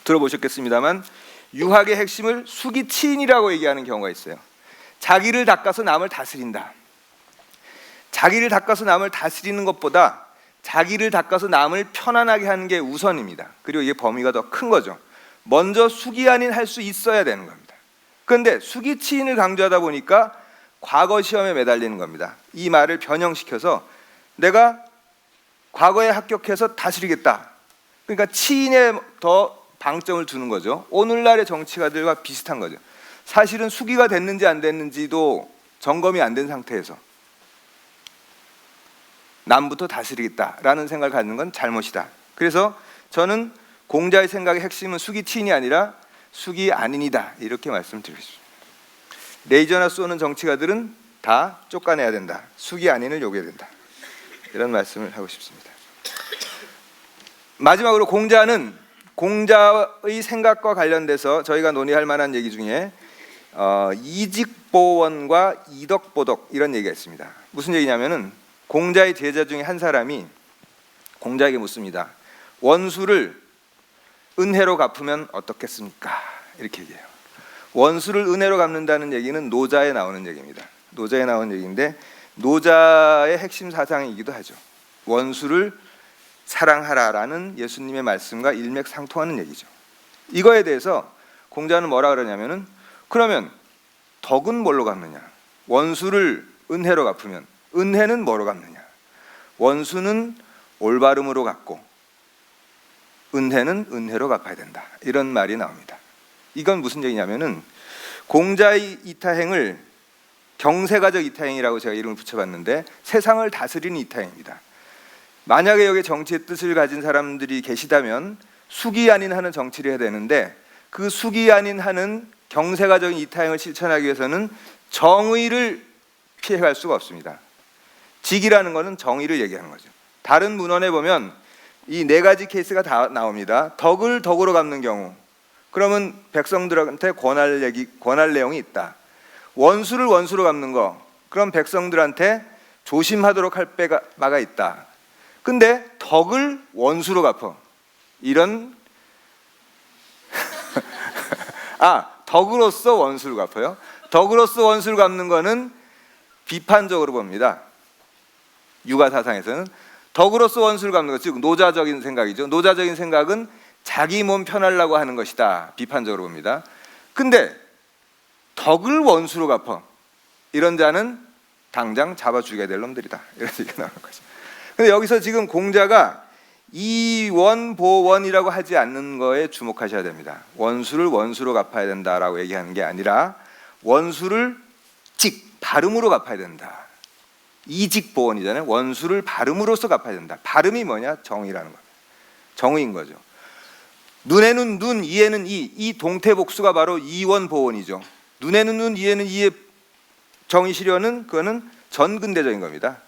들어보셨겠습니다만, 유학의 핵심을 수기치인이라고 얘기하는 경우가 있어요. 자기를 닦아서 남을 다스린다. 자기를 닦아서 남을 다스리는 것보다 자기를 닦아서 남을 편안하게 하는 게 우선입니다. 그리고 이게 범위가 더 큰 거죠. 먼저 수기안인 할 수 있어야 되는 겁니다. 그런데 수기치인을 강조하다 보니까 과거 시험에 매달리는 겁니다. 이 말을 변형시켜서 내가 과거에 합격해서 다스리겠다. 그러니까 치인에 더 방점을 두는 거죠. 오늘날의 정치가들과 비슷한 거죠. 사실은 수기가 됐는지 안 됐는지도 점검이 안 된 상태에서 남부터 다스리겠다라는 생각을 갖는 건 잘못이다. 그래서 저는 공자의 생각의 핵심은 수기치인이 아니라 수기안인이다, 이렇게 말씀드리겠습니다. 레이저나 쏘는 정치가들은 다 쫓아내야 된다. 수기안인을 요구해야 된다. 이런 말씀을 하고 싶습니다. 마지막으로 공자의 생각과 관련돼서 저희가 논의할 만한 얘기 중에 이직보원과 이덕보덕 이런 얘기가 있습니다. 무슨 얘기냐면은 공자의 제자 중에 한 사람이 공자에게 묻습니다. 원수를 은혜로 갚으면 어떻겠습니까? 이렇게 얘기해요. 원수를 은혜로 갚는다는 얘기는 노자에 나오는 얘기입니다. 노자에 나오는 얘기인데 노자의 핵심 사상이기도 하죠. 원수를 사랑하라라는 예수님의 말씀과 일맥상통하는 얘기죠. 이거에 대해서 공자는 뭐라 그러냐면은, 그러면 덕은 뭘로 갚느냐? 원수를 은혜로 갚으면 은혜는 뭐로 갚느냐? 원수는 올바름으로 갚고 은혜는 은혜로 갚아야 된다. 이런 말이 나옵니다. 이건 무슨 얘기냐면은 공자의 이타행을 경세가적 이타행이라고 제가 이름을 붙여봤는데 세상을 다스리는 이타행입니다. 만약에 여기 정치의 뜻을 가진 사람들이 계시다면 수기안인 하는 정치를 해야 되는데, 그 수기안인 하는 경세가적인 이타행을 실천하기 위해서는 정의를 피해갈 수가 없습니다. 직이라는 것은 정의를 얘기하는 거죠. 다른 문헌에 보면 이 네 가지 케이스가 다 나옵니다. 덕을 덕으로 갚는 경우, 그러면 백성들한테 권할 내용이 있다. 원수를 원수로 갚는 거, 그럼 백성들한테 조심하도록 할 바가 있다. 근데 덕을 원수로 갚어, 이런 덕으로서 원수를 갚아요. 덕으로서 원수를 갚는 거는 비판적으로 봅니다. 유가 사상에서는 덕으로서 원수를 갚는 것, 즉 노자적인 생각이죠. 노자적인 생각은 자기 몸 편하려고 하는 것이다, 비판적으로 봅니다. 근데 덕을 원수로 갚아, 이런 자는 당장 잡아 죽여야 될 놈들이다, 이런 얘기가 나오는 거죠. 근데 여기서 지금 공자가 이원보원이라고 하지 않는 거에 주목하셔야 됩니다. 원수를 원수로 갚아야 된다라고 얘기하는 게 아니라 원수를 발음으로 갚아야 된다. 이직보원이잖아요. 원수를 발음으로써 갚아야 된다. 발음이 뭐냐? 정의라는 거예요. 정의인 거죠. 눈에는 눈, 이에는 이 동태복수가 바로 이원보원이죠. 눈에는 눈, 이에는 이의 정의 실현은 그거는 전근대적인 겁니다.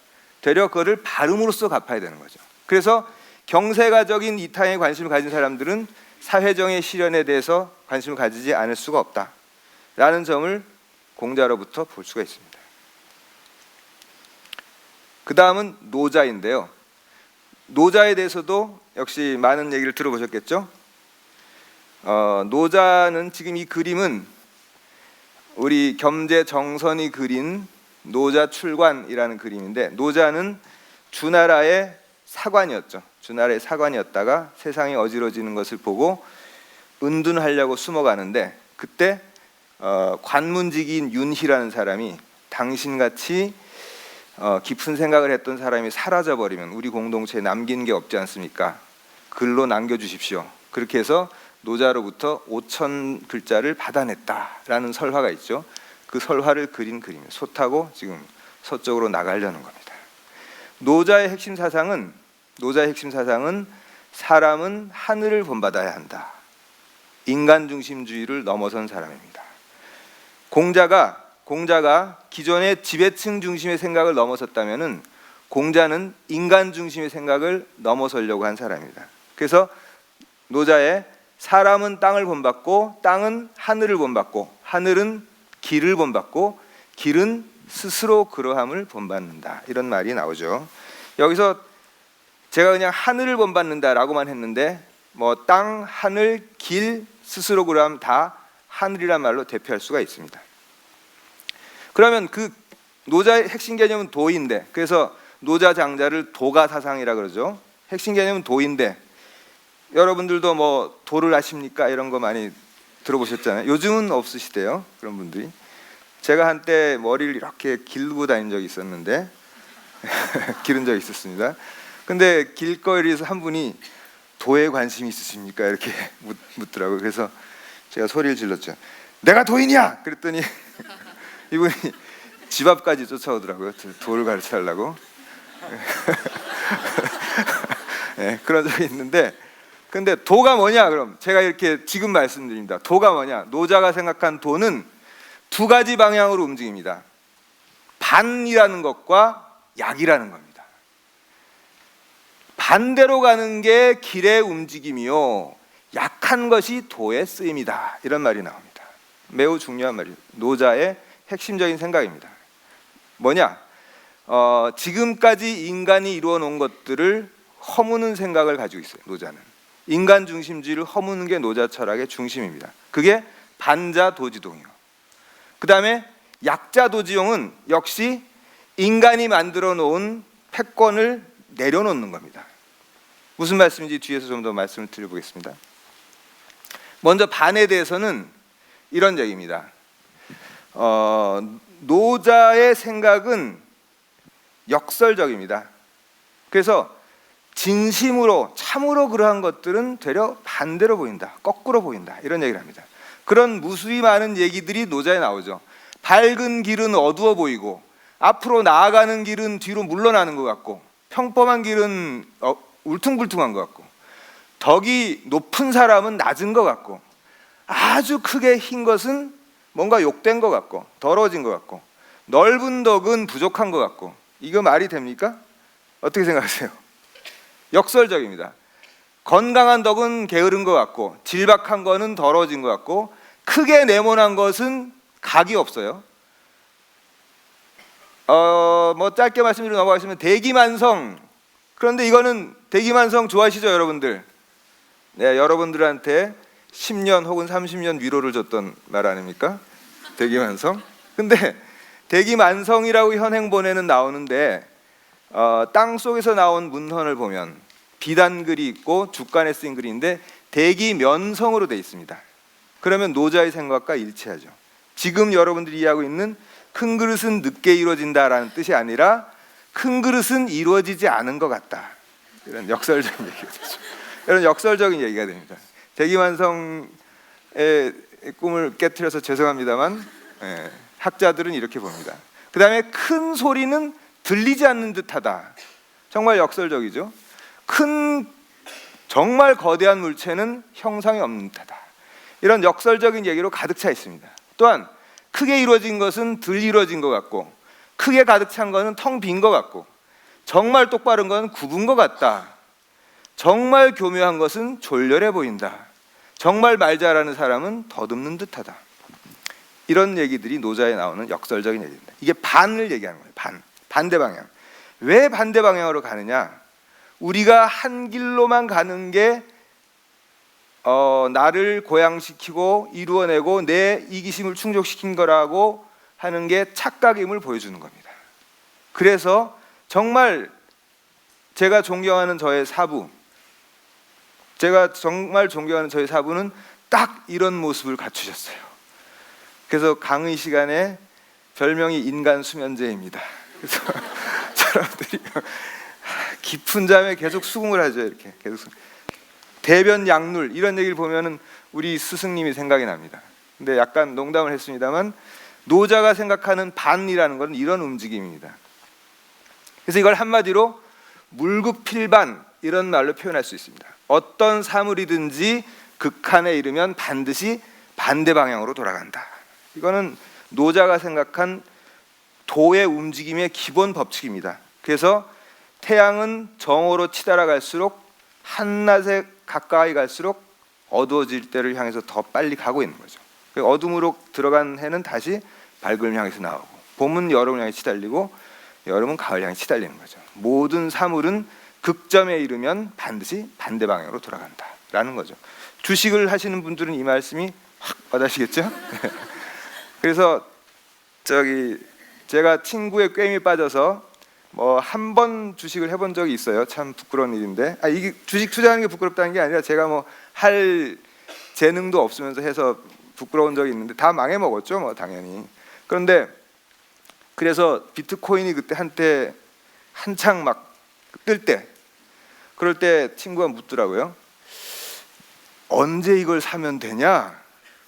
되려 그거를 발음으로써 갚아야 되는 거죠. 그래서 경세가적인 이타행에 관심을 가진 사람들은 사회정의 실현에 대해서 관심을 가지지 않을 수가 없다라는 점을 공자로부터 볼 수가 있습니다. 그 다음은 노자인데요. 노자에 대해서도 역시 많은 얘기를 들어보셨겠죠. 노자는 지금 이 그림은 우리 겸재정선이 그린 노자 출관이라는 그림인데, 노자는 주나라의 사관이었죠. 주나라의 사관이었다가 세상이 어지러지는 것을 보고 은둔하려고 숨어가는데, 그때 관문직인 윤희라는 사람이 당신같이 깊은 생각을 했던 사람이 사라져버리면 우리 공동체에 남긴 게 없지 않습니까? 글로 남겨주십시오. 그렇게 해서 노자로부터 5,000글자를 받아냈다라는 설화가 있죠. 그 설화를 그린 그림이에요. 소 타고 지금 서쪽으로 나가려는 겁니다. 노자의 핵심 사상은 사람은 하늘을 본받아야 한다. 인간 중심주의를 넘어선 사람입니다. 공자가 기존의 지배층 중심의 생각을 넘어섰다면은 공자는 인간 중심의 생각을 넘어서려고 한 사람입니다. 그래서 노자의 사람은 땅을 본받고 땅은 하늘을 본받고 하늘은 길을 본받고 길은 스스로 그러함을 본받는다. 이런 말이 나오죠. 여기서 제가 그냥 하늘을 본받는다라고만 했는데 뭐 땅, 하늘, 길, 스스로 그러함 다 하늘이란 말로 대표할 수가 있습니다. 그러면 그 노자의 핵심 개념은 도인데, 그래서 노자 장자를 도가 사상이라 그러죠. 핵심 개념은 도인데, 여러분들도 뭐 도를 아십니까? 이런 거 많이 들어보셨잖아요. 요즘은 없으시대요, 그런 분들이. 제가 한때 머리를 이렇게 길고 다닌 적이 있었는데 기른 적이 있었습니다. 근데 길거리에서 한 분이 도에 관심이 있으십니까? 이렇게 묻더라고요. 그래서 제가 소리를 질렀죠. 내가 도인이야! 그랬더니 이분이 집 앞까지 쫓아오더라고요. 도를 가르쳐달라고. 네, 그런 적이 있는데, 근데 도가 뭐냐? 그럼 제가 이렇게 지금 말씀드립니다. 도가 뭐냐? 노자가 생각한 도는 두 가지 방향으로 움직입니다. 반이라는 것과 약이라는 겁니다. 반대로 가는 게 길의 움직임이요, 약한 것이 도의 쓰임이다. 이런 말이 나옵니다. 매우 중요한 말이에요. 노자의 핵심적인 생각입니다. 뭐냐? 지금까지 인간이 이루어 놓은 것들을 허무는 생각을 가지고 있어요. 노자는 인간 중심주의를 허무는 게 노자 철학의 중심입니다. 그게 반자도지동이요. 그 다음에 약자도지용은 역시 인간이 만들어 놓은 패권을 내려놓는 겁니다. 무슨 말씀인지 뒤에서 좀 더 말씀을 드려보겠습니다. 먼저 반에 대해서는 이런 얘기입니다. 노자의 생각은 역설적입니다. 그래서 진심으로 참으로 그러한 것들은 되려 반대로 보인다, 거꾸로 보인다, 이런 얘기를 합니다. 그런 무수히 많은 얘기들이 노자에 나오죠. 밝은 길은 어두워 보이고 앞으로 나아가는 길은 뒤로 물러나는 것 같고 평범한 길은 울퉁불퉁한 것 같고 덕이 높은 사람은 낮은 것 같고 아주 크게 흰 것은 뭔가 욕된 것 같고 더러워진 것 같고 넓은 덕은 부족한 것 같고, 이거 말이 됩니까? 어떻게 생각하세요? 역설적입니다. 건강한 덕은 게으른 것 같고 질박한 거는 더러워진 것 같고 크게 네모난 것은 각이 없어요. 뭐 짧게 말씀드리고 넘어가시면 대기만성. 그런데 이거는 대기만성 좋아하시죠, 여러분들? 네, 여러분들한테 10년 혹은 30년 위로를 줬던 말 아닙니까? 대기만성. 근데 대기만성이라고 현행본에는 나오는데 땅 속에서 나온 문헌을 보면 비단글이 있고 주간에 쓰인 글인데 대기면성으로 되어 있습니다. 그러면 노자의 생각과 일치하죠. 지금 여러분들이 이해하고 있는 큰 그릇은 늦게 이루어진다라는 뜻이 아니라 큰 그릇은 이루어지지 않은 것 같다, 이런 역설적인 얘기가 되죠. 이런 역설적인 얘기가 됩니다. 대기만성의 꿈을 깨트려서 죄송합니다만 학자들은 이렇게 봅니다. 그 다음에 큰 소리는 들리지 않는 듯하다. 정말 역설적이죠. 큰 정말 거대한 물체는 형상이 없는 듯하다. 이런 역설적인 얘기로 가득 차 있습니다. 또한 크게 이루어진 것은 덜 이루어진 것 같고 크게 가득 찬 것은 텅 빈 것 같고 정말 똑바른 것은 굽은 것 같다. 정말 교묘한 것은 졸렬해 보인다. 정말 말 잘하는 사람은 더듬는 듯하다. 이런 얘기들이 노자에 나오는 역설적인 얘기입니다. 이게 반을 얘기하는 거예요. 반대 방향. 왜 반대 방향으로 가느냐? 우리가 한 길로만 가는 게 나를 고양시키고 이루어내고 내 이기심을 충족시킨 거라고 하는 게 착각임을 보여주는 겁니다. 그래서 정말 제가 존경하는 저의 사부, 는 딱 이런 모습을 갖추셨어요. 그래서 강의 시간에 별명이 인간 수면제입니다. 그래서 사람들이 깊은 잠에 계속 수긍을 하죠. 이렇게 계속 대변 약룰 이런 얘기를 보면은 우리 스승님이 생각이 납니다. 근데 약간 농담을 했습니다만 노자가 생각하는 반이라는 것은 이런 움직임입니다. 그래서 이걸 한마디로 물급필반 이런 말로 표현할 수 있습니다. 어떤 사물이든지 극한에 이르면 반드시 반대 방향으로 돌아간다. 이거는 노자가 생각한 도의 움직임의 기본 법칙입니다. 그래서 태양은 정오로 치달아 갈수록 한낮에 가까이 갈수록 어두워질 때를 향해서 더 빨리 가고 있는 거죠. 어둠으로 들어간 해는 다시 밝음을 향해서 나오고, 봄은 여름을 향해 치달리고 여름은 가을 향해 치달리는 거죠. 모든 사물은 극점에 이르면 반드시 반대 방향으로 돌아간다라는 거죠. 주식을 하시는 분들은 이 말씀이 확 와닿으시겠죠? 그래서 제가 친구의 꿰임에 빠져서 뭐 한 번 주식을 해본 적이 있어요. 참 부끄러운 일인데, 이게 주식 투자하는 게 부끄럽다는 게 아니라 제가 뭐 할 재능도 없으면서 해서 부끄러운 적이 있는데 다 망해 먹었죠, 뭐 당연히. 그런데 그래서 비트코인이 그때 한때 한창 막 뜰 때, 그럴 때 친구가 묻더라고요. 언제 이걸 사면 되냐?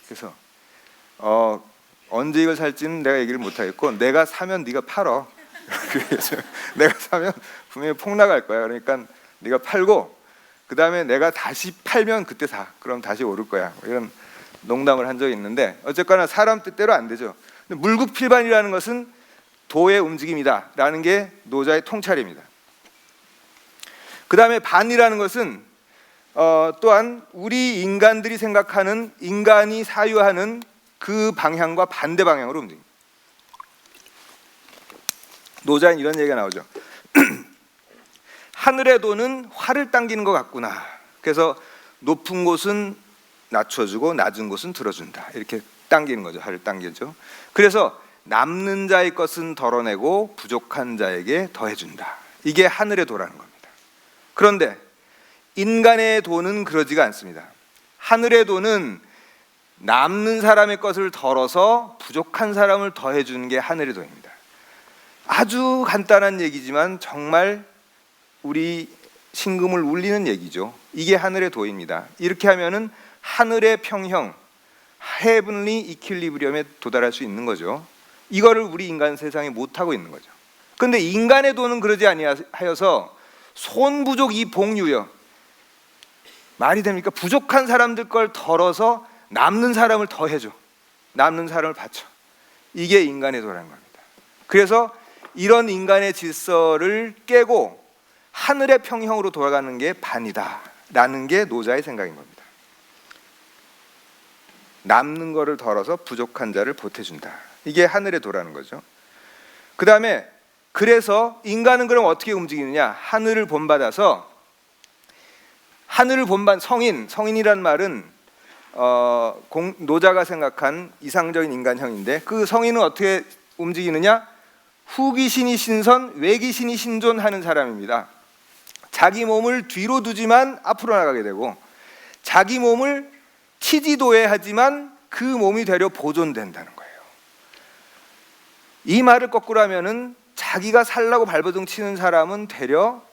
그래서 언제 이걸 살지는 내가 얘기를 못 하겠고, 내가 사면 네가 팔어. 그래서 내가 사면 분명히 폭락할 거야. 그러니까 네가 팔고 그 다음에 내가 다시 팔면 그때 사. 그럼 다시 오를 거야. 이런 농담을 한 적이 있는데, 어쨌거나 사람 뜻대로 안 되죠. 근데 물국필반이라는 것은 도의 움직임이다라는 게 노자의 통찰입니다. 그 다음에 반이라는 것은 또한 우리 인간들이 생각하는, 인간이 사유하는 그 방향과 반대 방향으로 움직입니다. 노자는 이런 얘기가 나오죠. 하늘의 도는 활을 당기는 것 같구나. 그래서 높은 곳은 낮춰주고 낮은 곳은 들어준다. 이렇게 당기는 거죠. 활을 당기죠. 그래서 남는 자의 것은 덜어내고 부족한 자에게 더해준다. 이게 하늘의 도라는 겁니다. 그런데 인간의 도는 그러지가 않습니다. 하늘의 도는 남는 사람의 것을 덜어서 부족한 사람을 더해주는 게 하늘의 도입니다. 아주 간단한 얘기지만 정말 우리 심금을 울리는 얘기죠. 이게 하늘의 도입니다. 이렇게 하면은 하늘의 평형, 헤븐리 이퀄리브리엄에 도달할 수 있는 거죠. 이거를 우리 인간 세상이 못하고 있는 거죠. 그런데 인간의 도는 그러지 아니하여서 손부족 이 복유여, 말이 됩니까? 부족한 사람들 걸 덜어서 남는 사람을 더해줘. 남는 사람을 바쳐. 이게 인간의 도라는 겁니다. 그래서 이런 인간의 질서를 깨고 하늘의 평형으로 돌아가는 게 반이다라는 게 노자의 생각인 겁니다. 남는 거를 덜어서 부족한 자를 보태준다. 이게 하늘의 도라는 거죠. 그 다음에 그래서 인간은 그럼 어떻게 움직이느냐? 하늘을 본받아서, 하늘을 본받 성인이란 말은 노자가 생각한 이상적인 인간형인데, 그 성인은 어떻게 움직이느냐? 후기신이 신선, 외기신이 신존하는 사람입니다. 자기 몸을 뒤로 두지만 앞으로 나가게 되고, 자기 몸을 치지도해하지만 그 몸이 되려 보존된다는 거예요. 이 말을 거꾸로 하면은 자기가 살라고 발버둥 치는 사람은 되려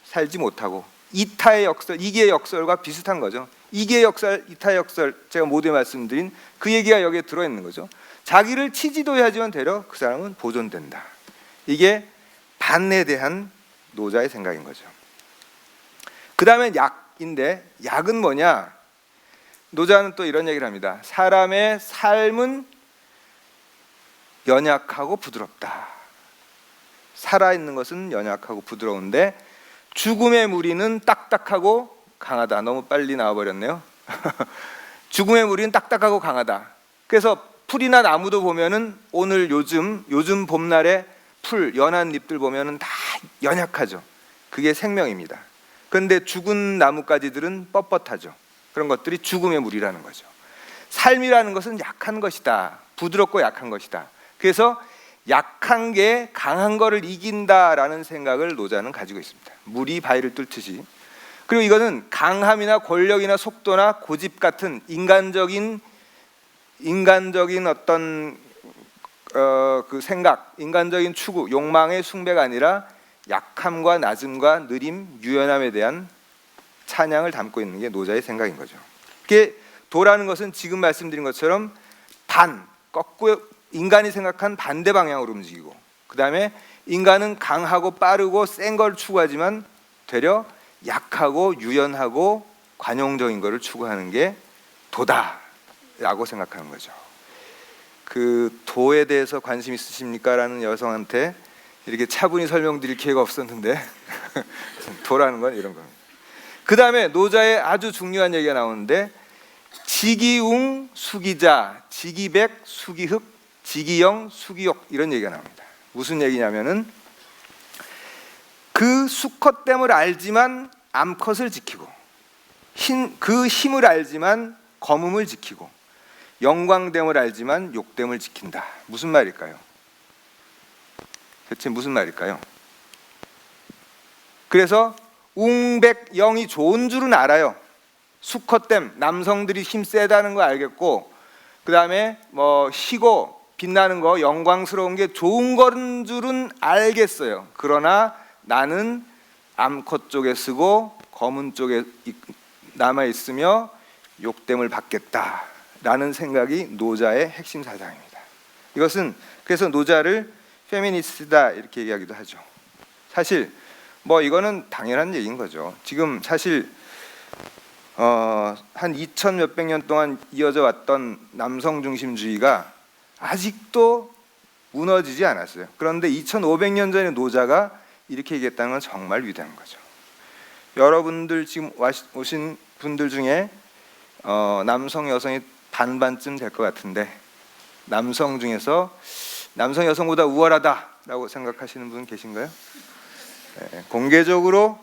살지 못하고, 이타의 역설, 이기의 역설과 비슷한 거죠. 이기의 역설, 이타의 역설, 제가 모두에 말씀드린 그 얘기가 여기에 들어있는 거죠. 자기를 치지도해야지만 되려 그 사람은 보존된다. 이게 반에 대한 노자의 생각인 거죠. 그 다음에 약인데, 약은 뭐냐? 노자는 또 이런 얘기를 합니다. 사람의 삶은 연약하고 부드럽다. 살아있는 것은 연약하고 부드러운데 죽음의 무리는 딱딱하고 강하다. 너무 빨리 나와버렸네요. 죽음의 무리는 딱딱하고 강하다. 그래서 풀이나 나무도 보면은 오늘 요즘 봄날에 풀, 연한 잎들 보면은 다 연약하죠. 그게 생명입니다. 그런데 죽은 나뭇가지들은 뻣뻣하죠. 그런 것들이 죽음의 무리라는 거죠. 삶이라는 것은 약한 것이다. 부드럽고 약한 것이다. 그래서 약한 게 강한 거를 이긴다라는 생각을 노자는 가지고 있습니다. 물이 바위를 뚫듯이. 그리고 이거는 강함이나 권력이나 속도나 고집 같은 인간적인 어떤 그 생각, 인간적인 추구, 욕망의 숭배가 아니라 약함과 낮음과 느림, 유연함에 대한 찬양을 담고 있는 게 노자의 생각인 거죠. 그게 도라는 것은 지금 말씀드린 것처럼 거꾸로 인간이 생각한 반대 방향으로 움직이고, 그 다음에 인간은 강하고 빠르고 센 걸 추구하지만 되려 약하고 유연하고 관용적인 것을 추구하는 게 도다라고 생각하는 거죠. 그 도에 대해서 관심 있으십니까? 라는 여성한테 이렇게 차분히 설명드릴 기회가 없었는데 도라는 건 이런 겁니다. 그 다음에 노자의 아주 중요한 얘기가 나오는데 지기웅 수기자, 지기백 수기흑, 지기영 수기욕 이런 얘기가 나옵니다. 무슨 얘기냐면은 그 수컷됨을 알지만 암컷을 지키고 그 힘을 알지만 검음을 지키고 영광됨을 알지만 욕됨을 지킨다. 무슨 말일까요? 대체 무슨 말일까요? 그래서 웅백영이 좋은 줄은 알아요. 수컷됨, 남성들이 힘 세다는 거 알겠고, 그 다음에 뭐 희고 빛나는 거, 영광스러운 게 좋은 거는 줄은 알겠어요. 그러나 나는 암컷 쪽에 쓰고 검은 쪽에 남아 있으며 욕됨을 받겠다라는 생각이 노자의 핵심 사상입니다. 이것은 그래서 노자를 페미니스트다 이렇게 얘기하기도 하죠. 사실 뭐 이거는 당연한 얘기인 거죠. 지금 사실 한 2000 몇백 년 동안 이어져 왔던 남성 중심주의가 아직도 무너지지 않았어요. 그런데 2500년 전에 노자가 이렇게 얘기했다는 건 정말 위대한 거죠. 여러분들 지금 오신 분들 중에 남성 여성이 반반쯤 될 것 같은데 남성 중에서 남성 여성보다 우월하다라고 생각하시는 분 계신가요? 네, 공개적으로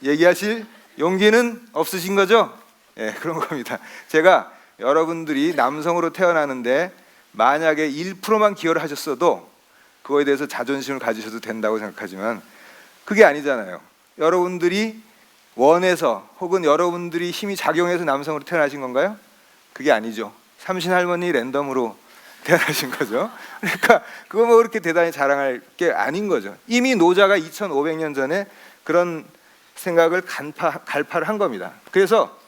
얘기하실 용기는 없으신 거죠? 네, 그런 겁니다. 제가 여러분들이 남성으로 태어나는데 만약에 1%만 기여를 하셨어도 그거에 대해서 자존심을 가지셔도 된다고 생각하지만 그게 아니잖아요. 여러분들이 원해서 혹은 여러분들이 힘이 작용해서 남성으로 태어나신 건가요? 그게 아니죠. 삼신할머니 랜덤으로 태어나신 거죠. 그러니까 그거 뭐 그렇게 대단히 자랑할 게 아닌 거죠. 이미 노자가 2500년 전에 그런 생각을 갈파를 한 겁니다. 그래서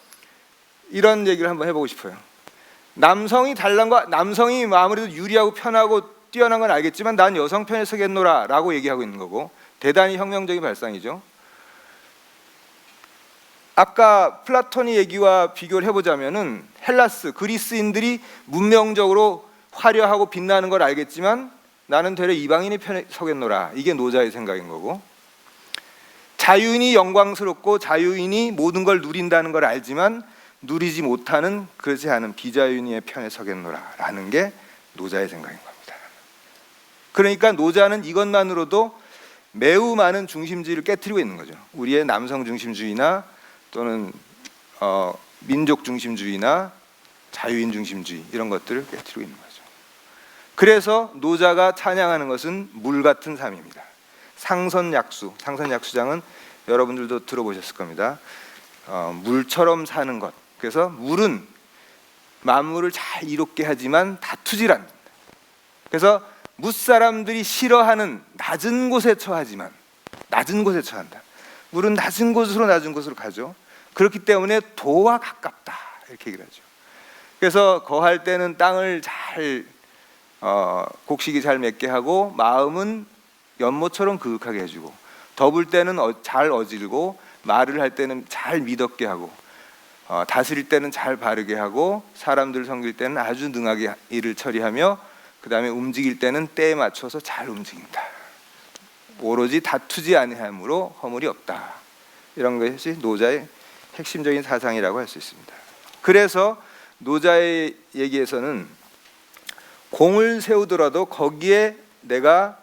이런 얘기를 한번 해보고 싶어요. 남성이 남성이 아무래도 유리하고 편하고 뛰어난 건 알겠지만 난 여성 편에 서겠노라 라고 얘기하고 있는 거고, 대단히 혁명적인 발상이죠. 아까 플라톤의 얘기와 비교를 해보자면은 헬라스, 그리스인들이 문명적으로 화려하고 빛나는 걸 알겠지만 나는 되려 이방인의 편에 서겠노라, 이게 노자의 생각인 거고, 자유인이 영광스럽고 자유인이 모든 걸 누린다는 걸 알지만 누리지 못하는 그렇지 않은 비자유인의 편에 서겠노라 라는 게 노자의 생각인 겁니다. 그러니까 노자는 이것만으로도 매우 많은 중심주의를 깨트리고 있는 거죠. 우리의 남성 중심주의나 또는 민족 중심주의나 자유인 중심주의 이런 것들을 깨트리고 있는 거죠. 그래서 노자가 찬양하는 것은 물 같은 삶입니다. 상선약수, 상선약수장은 여러분들도 들어보셨을 겁니다. 물처럼 사는 것. 그래서 물은 만물을 잘 이롭게 하지만 다투질 않는다. 그래서 무사람들이 싫어하는 낮은 곳에 처하지만 낮은 곳에 처한다. 물은 낮은 곳으로 가죠. 그렇기 때문에 도와 가깝다 이렇게 얘기를 하죠. 그래서 거할 때는 땅을 잘 곡식이 잘 맺게 하고 마음은 연못처럼 그윽하게 해주고, 덮을 때는 잘 어질고, 말을 할 때는 잘 미덥게 하고, 다스릴 때는 잘 바르게 하고, 사람들을 섬길 때는 아주 능하게 일을 처리하며, 그 다음에 움직일 때는 때에 맞춰서 잘 움직인다. 오로지 다투지 아니함으로 허물이 없다. 이런 것이 노자의 핵심적인 사상이라고 할 수 있습니다. 그래서 노자의 얘기에서는 공을 세우더라도 거기에 내가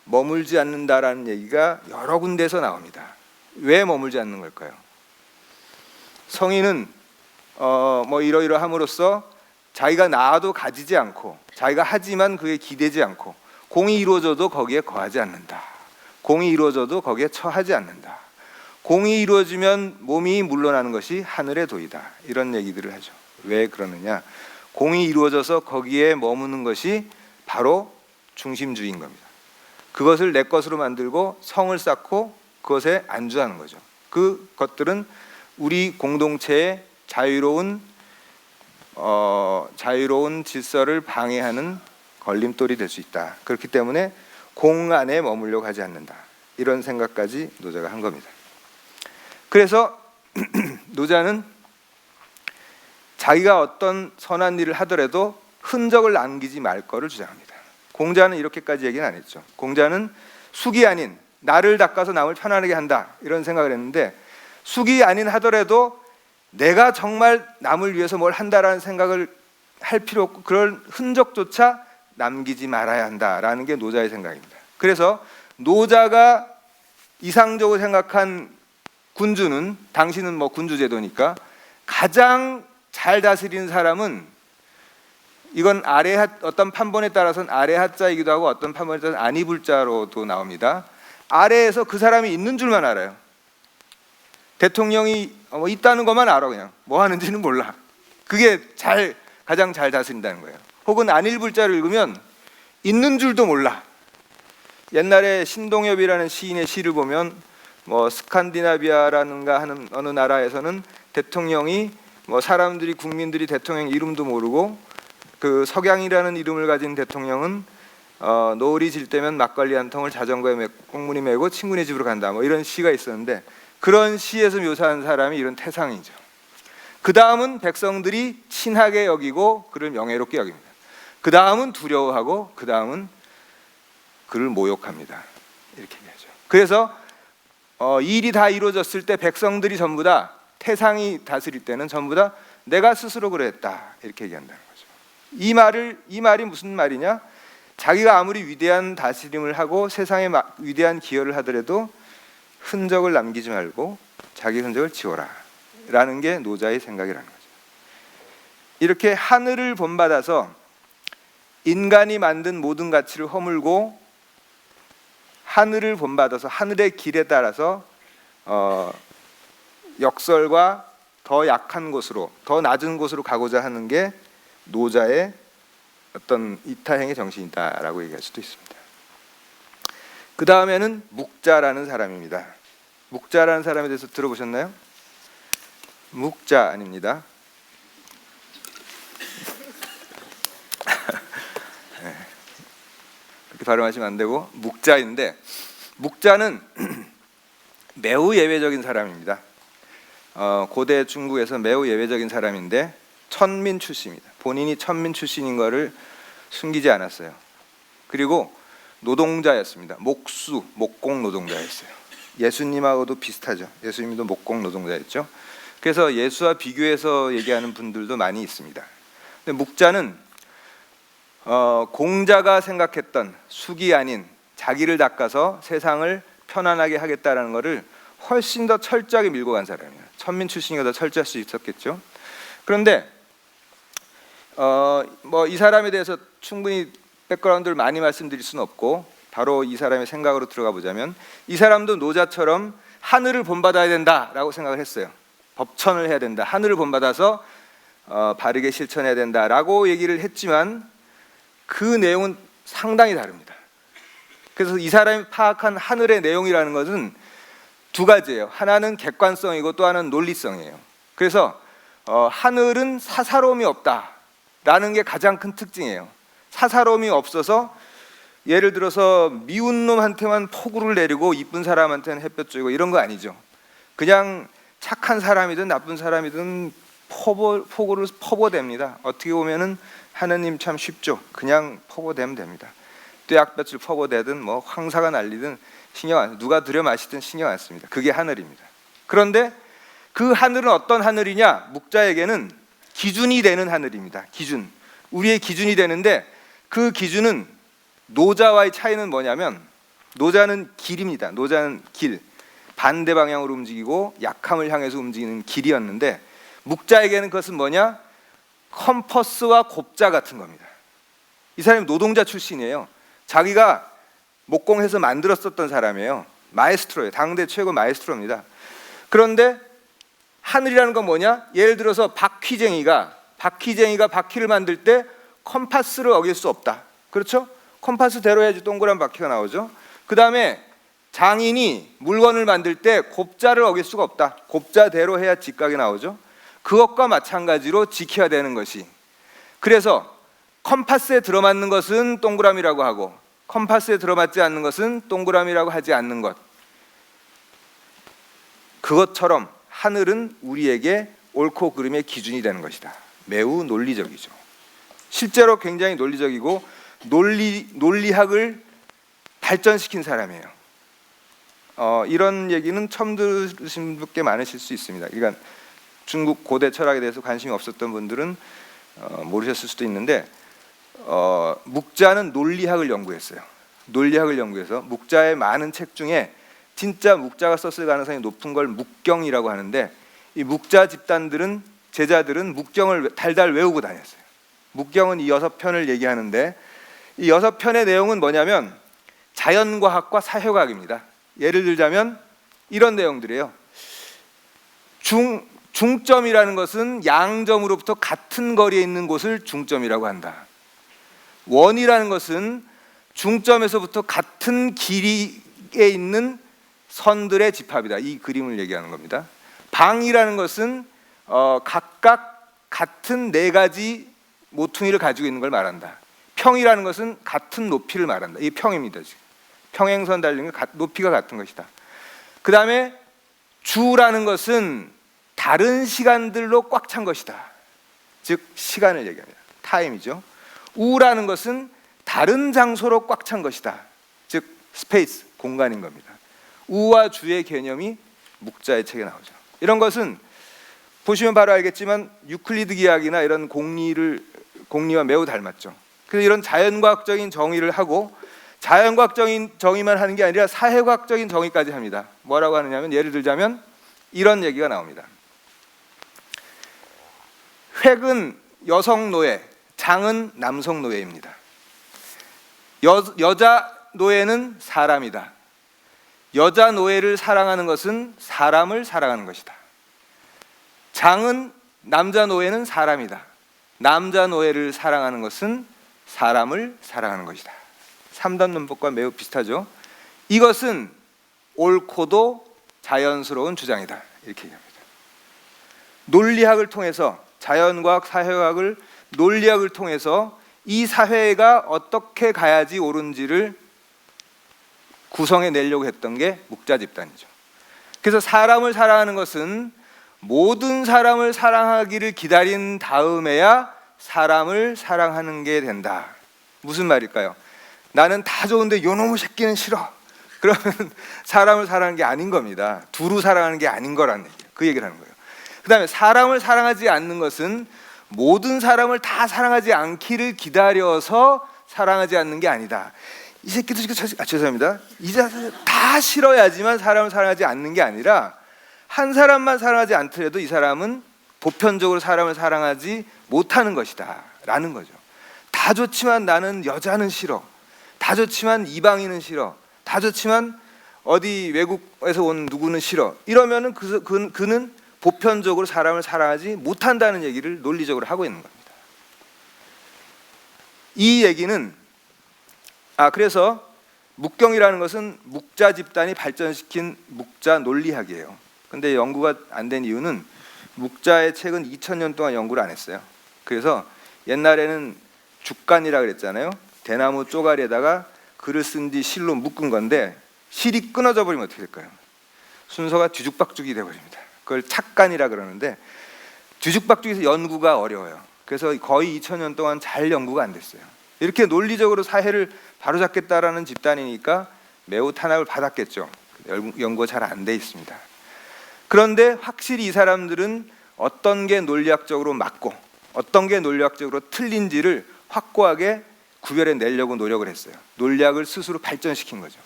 머물지 않는다라는 얘기가 여러 군데에서 나옵니다. 왜 머물지 않는 걸까요? 성인은 뭐 이러이러함으로써 자기가 나아도 가지지 않고, 자기가 하지만 그에 기대지 않고, 공이 이루어져도 거기에 거하지 않는다. 공이 이루어져도 거기에 처하지 않는다. 공이 이루어지면 몸이 물러나는 것이 하늘의 도이다. 이런 얘기들을 하죠. 왜 그러느냐? 공이 이루어져서 거기에 머무는 것이 바로 중심주의인 겁니다. 그것을 내 것으로 만들고 성을 쌓고 그것에 안주하는 거죠. 그 것들은 우리 공동체의 자유로운 질서를 방해하는 걸림돌이 될 수 있다. 그렇기 때문에 공 안에 머물려 가지 않는다. 이런 생각까지 노자가 한 겁니다. 그래서 노자는 자기가 어떤 선한 일을 하더라도 흔적을 남기지 말 거를 주장합니다. 공자는 이렇게까지 얘기는 안 했죠. 공자는 숙이 아닌 나를 닦아서 남을 편안하게 한다 이런 생각을 했는데, 숙이 아닌 하더라도 내가 정말 남을 위해서 뭘 한다라는 생각을 할 필요 없고 그런 흔적조차 남기지 말아야 한다라는 게 노자의 생각입니다. 그래서 노자가 이상적으로 생각한 군주는, 당신은 뭐 군주제도니까 가장 잘 다스리는 사람은, 이건 어떤 판본에 따라서는 아래 하자이기도 하고 어떤 판본에 따라서는 안이불자로도 나옵니다. 아래에서 그 사람이 있는 줄만 알아요. 대통령이 있다는 것만 알아. 그냥 뭐 하는지는 몰라. 그게 가장 잘 다스린다는 거예요. 혹은 안일불자를 읽으면 있는 줄도 몰라. 옛날에 신동엽이라는 시인의 시를 보면 뭐 스칸디나비아라는가 하는 어느 나라에서는 대통령이 사람들이, 국민들이 대통령 이름도 모르고 그 석양이라는 이름을 가진 대통령은 노을이 질 때면 막걸리 한 통을 자전거에 꽁무니 메고 친구네 집으로 간다, 뭐 이런 시가 있었는데, 그런 시에서 묘사한 사람이 이런 태상이죠. 그 다음은 백성들이 친하게 여기고 그를 명예롭게 여깁니다. 그 다음은 두려워하고 그 다음은 그를 모욕합니다. 이렇게 얘기하죠. 그래서 일이 다 이루어졌을 때 백성들이 전부 다, 태상이 다스릴 때는 전부 다 내가 스스로 그랬다 이렇게 얘기한다는 거죠. 이 말이 무슨 말이냐? 자기가 아무리 위대한 다스림을 하고 세상에 위대한 기여를 하더라도 흔적을 남기지 말고 자기 흔적을 지워라 라는 게 노자의 생각이라는 거죠. 이렇게 하늘을 본받아서 인간이 만든 모든 가치를 허물고 하늘을 본받아서 하늘의 길에 따라서 역설과 더 약한 곳으로, 더 낮은 곳으로 가고자 하는 게 노자의 어떤 이타행의 정신이다라고 얘기할 수도 있습니다. 그 다음에는 묵자라는 사람입니다. 묵자라는 사람에 대해서 들어보셨나요? 묵자 아닙니다. 네. 그렇게 발음하시면 안 되고 묵자인데, 묵자는 매우 예외적인 사람입니다. 고대 중국에서 매우 예외적인 사람인데 천민 출신입니다. 본인이 천민 출신인 것을 숨기지 않았어요. 그리고 노동자였습니다. 목공 노동자였어요. 예수님하고도 비슷하죠. 예수님도 목공 노동자였죠. 그래서 예수와 비교해서 얘기하는 분들도 많이 있습니다. 근데 묵자는 공자가 생각했던 숙이 아닌 자기를 닦아서 세상을 편안하게 하겠다라는 것을 훨씬 더 철저하게 밀고 간 사람이에요. 천민 출신이가 더 철저할 수 있었겠죠. 그런데 이 사람에 대해서 충분히 백그라운드를 많이 말씀드릴 수는 없고, 바로 이 사람의 생각으로 들어가 보자면, 이 사람도 노자처럼 하늘을 본받아야 된다라고 생각을 했어요. 법천을 해야 된다, 하늘을 본받아서 바르게 실천해야 된다라고 얘기를 했지만 그 내용은 상당히 다릅니다. 그래서 이 사람이 파악한 하늘의 내용이라는 것은 두 가지예요. 하나는 객관성이고 또 하나는 논리성이에요. 그래서 하늘은 사사로움이 없다라는 게 가장 큰 특징이에요. 사사로움이 없어서 예를 들어서 미운 놈한테만 폭우를 내리고 이쁜 사람한테는 햇볕 쬐고 이런 거 아니죠. 그냥 착한 사람이든 나쁜 사람이든 폭우를 퍼부어댑니다. 어떻게 보면은 하느님 참 쉽죠. 그냥 퍼부어대면 됩니다. 뙤약볕을 퍼부어대든 뭐 황사가 날리든 신경 안, 누가 들여 마시든 신경 안 씁니다. 그게 하늘입니다. 그런데 그 하늘은 어떤 하늘이냐? 묵자에게는 기준이 되는 하늘입니다. 기준, 우리의 기준이 되는데, 그 기준은 노자와의 차이는 뭐냐면, 노자는 길입니다. 노자는 길, 반대 방향으로 움직이고 약함을 향해서 움직이는 길이었는데, 묵자에게는 그것은 뭐냐? 컴퍼스와 곱자 같은 겁니다. 이 사람이 노동자 출신이에요. 자기가 목공해서 만들었었던 사람이에요. 마에스트로예요. 당대 최고 마에스트로입니다. 그런데 하늘이라는 건 뭐냐? 예를 들어서 바퀴쟁이가 바퀴를 만들 때 컴파스를 어길 수 없다. 그렇죠? 컴파스대로 해야지 동그란 바퀴가 나오죠. 그 다음에 장인이 물건을 만들 때 곱자를 어길 수가 없다. 곱자대로 해야 직각이 나오죠. 그것과 마찬가지로 지켜야 되는 것이, 그래서 컴파스에 들어맞는 것은 동그라미라고 하고 컴파스에 들어맞지 않는 것은 동그라미라고 하지 않는 것, 그것처럼 하늘은 우리에게 옳고 그름의 기준이 되는 것이다. 매우 논리적이죠. 실제로 굉장히 논리적이고 논리학을 발전시킨 사람이에요. 이런 얘기는 처음 들으신 분께 많으실 수 있습니다. 그러니까 중국 고대 철학에 대해서 관심이 없었던 분들은 모르셨을 수도 있는데, 묵자는 논리학을 연구했어요. 논리학을 연구해서 묵자의 많은 책 중에 진짜 묵자가 썼을 가능성이 높은 걸 묵경이라고 하는데, 이 묵자 집단들은, 제자들은 묵경을 달달 외우고 다녔어요. 묵경은 이 6편을 얘기하는데, 이 6편의 내용은 뭐냐면 자연과학과 사회과학입니다. 예를 들자면 이런 내용들이에요. 중점이라는 것은 양점으로부터 같은 거리에 있는 곳을 중점이라고 한다. 원이라는 것은 중점에서부터 같은 길이에 있는 선들의 집합이다. 이 그림을 얘기하는 겁니다. 방이라는 것은 각각 같은 4가지 모퉁이를 가지고 있는 걸 말한다. 평이라는 것은 같은 높이를 말한다. 이 평입니다. 지금 평행선 달리는 높이가 같은 것이다. 그 다음에 주라는 것은 다른 시간들로 꽉 찬 것이다. 즉 시간을 얘기합니다. 타임이죠. 우라는 것은 다른 장소로 꽉 찬 것이다. 즉 스페이스, 공간인 겁니다. 우와 주의 개념이 묵자의 책에 나오죠. 이런 것은 보시면 바로 알겠지만 유클리드 기하학이나 이런 공리와 매우 닮았죠. 그래서 이런 자연과학적인 정의를 하고, 자연과학적인 정의만 하는 게 아니라 사회과학적인 정의까지 합니다. 뭐라고 하느냐면, 예를 들자면 이런 얘기가 나옵니다. 획은 여성 노예, 장은 남성 노예입니다. 여자 노예는 사람이다. 여자 노예를 사랑하는 것은 사람을 사랑하는 것이다. 장은, 남자 노예는 사람이다. 남자 노예를 사랑하는 것은 사람을 사랑하는 것이다. 3단 논법과 매우 비슷하죠. 이것은 옳고도 자연스러운 주장이다. 이렇게 얘기합니다. 논리학을 통해서, 자연과학, 사회과학을, 논리학을 통해서 이 사회가 어떻게 가야지 옳은지를 구성해 내려고 했던 게 묵자 집단이죠. 그래서 사람을 사랑하는 것은 모든 사람을 사랑하기를 기다린 다음에야 사람을 사랑하는 게 된다. 무슨 말일까요? 나는 다 좋은데 요놈의 새끼는 싫어. 그러면 사람을 사랑하는 게 아닌 겁니다. 두루 사랑하는 게 아닌 거라는 얘기예요. 그 얘기를 하는 거예요. 그 다음에 사람을 사랑하지 않는 것은 모든 사람을 다 사랑하지 않기를 기다려서 사랑하지 않는 게 아니다. 이 새끼도 죄송합니다. 이제 다 싫어야지만 사람을 사랑하지 않는 게 아니라, 한 사람만 사랑하지 않더라도 이 사람은 보편적으로 사람을 사랑하지 못하는 것이다 라는 거죠. 다 좋지만 나는 여자는 싫어, 다 좋지만 이방인은 싫어, 다 좋지만 어디 외국에서 온 누구는 싫어, 이러면은 그는 보편적으로 사람을 사랑하지 못한다는 얘기를 논리적으로 하고 있는 겁니다. 이 얘기는 그래서 묵경이라는 것은 묵자 집단이 발전시킨 묵자 논리학이에요. 근데 연구가 안 된 이유는 묵자의 책은 2000년 동안 연구를 안 했어요. 그래서 옛날에는 죽간이라 그랬잖아요. 대나무 쪼가리에다가 글을 쓴 뒤 실로 묶은 건데, 실이 끊어져 버리면 어떻게 될까요? 순서가 뒤죽박죽이 돼버립니다. 그걸 착간이라 그러는데, 뒤죽박죽에서 연구가 어려워요. 그래서 거의 2000년 동안 잘 연구가 안 됐어요. 이렇게 논리적으로 사회를 바로잡겠다라는 집단이니까 매우 탄압을 받았겠죠. 연구가 잘 안 돼 있습니다. 그런데 확실히 이 사람들은 어떤 게 논리학적으로 맞고 어떤 게 논리학적으로 틀린지를 확고하게 구별해 내려고 노력을 했어요. 논리학을 스스로 발전시킨 거죠.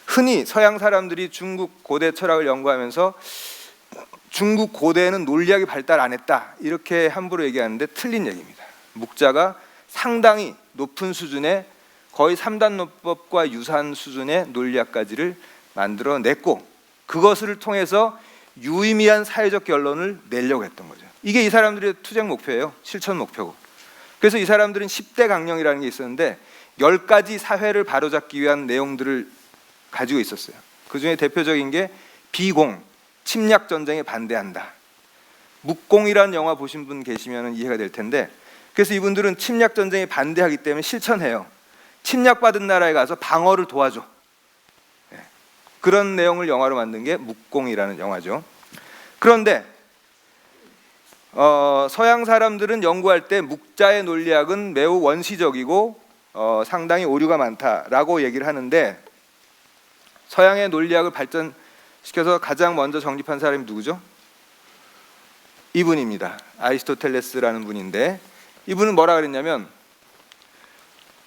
흔히 서양 사람들이 중국 고대 철학을 연구하면서 중국 고대에는 논리학이 발달 안 했다 이렇게 함부로 얘기하는데 틀린 얘기입니다. 묵자가 상당히 높은 수준의, 거의 3단 논법과 유사한 수준의 논리학까지를 만들어냈고, 그것을 통해서 유의미한 사회적 결론을 내려고 했던 거죠. 이게 이 사람들의 투쟁 목표예요. 실천 목표고. 그래서 이 사람들은 10대 강령이라는 게 있었는데 10가지 사회를 바로잡기 위한 내용들을 가지고 있었어요. 그 중에 대표적인 게 비공, 침략 전쟁에 반대한다. 묵공이라는 영화 보신 분 계시면 이해가 될 텐데, 그래서 이분들은 침략 전쟁에 반대하기 때문에 실천해요. 침략받은 나라에 가서 방어를 도와줘. 그런 내용을 영화로 만든 게 묵공이라는 영화죠. 그런데 서양 사람들은 연구할 때 묵자의 논리학은 매우 원시적이고 상당히 오류가 많다라고 얘기를 하는데, 서양의 논리학을 발전시켜서 가장 먼저 정립한 사람이 누구죠? 이분입니다. 아리스토텔레스라는 분인데, 이분은 뭐라 그랬냐면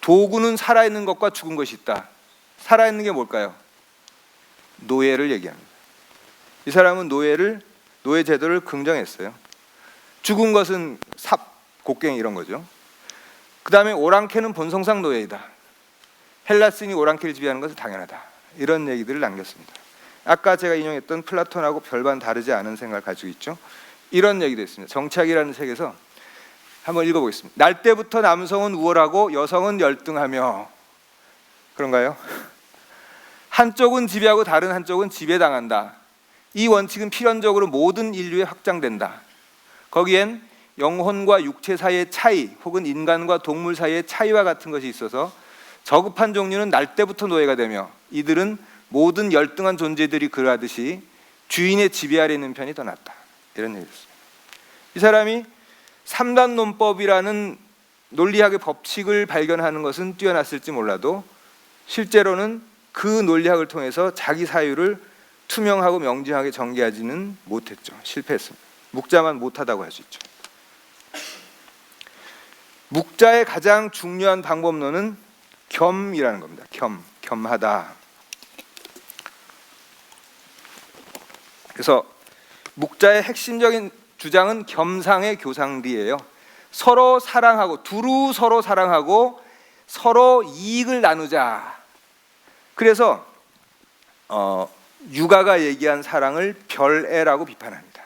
도구는 살아있는 것과 죽은 것이 있다. 살아있는 게 뭘까요? 노예를 얘기합니다. 이 사람은 노예 제도를 긍정했어요. 죽은 것은 삽, 곡괭이 이런 거죠. 그 다음에 오랑캐는 본성상 노예이다. 헬라스인이 오랑캐를 지배하는 것은 당연하다. 이런 얘기들을 남겼습니다. 아까 제가 인용했던 플라톤하고 별반 다르지 않은 생각을 가지고 있죠. 이런 얘기도 있습니다. 정치학이라는 책에서 한번 읽어보겠습니다. 날 때부터 남성은 우월하고 여성은 열등하며, 그런가요? 한쪽은 지배하고 다른 한쪽은 지배당한다. 이 원칙은 필연적으로 모든 인류에 확장된다. 거기엔 영혼과 육체 사이의 차이, 혹은 인간과 동물 사이의 차이와 같은 것이 있어서 저급한 종류는 날 때부터 노예가 되며, 이들은 모든 열등한 존재들이 그러하듯이 주인의 지배 아래 있는 편이 더 낫다. 이런 얘기였습니다. 이 사람이 3단 논법이라는 논리학의 법칙을 발견하는 것은 뛰어났을지 몰라도 실제로는 그 논리학을 통해서 자기 사유를 투명하고 명징하게 전개하지는 못했죠. 실패했습니다. 묵자만 못하다고 할 수 있죠. 묵자의 가장 중요한 방법론은 겸이라는 겁니다. 겸하다. 그래서 묵자의 핵심적인 주장은 겸상의 교상리예요. 서로 사랑하고, 두루 서로 사랑하고 서로 이익을 나누자. 그래서 유가가 얘기한 사랑을 별애라고 비판합니다.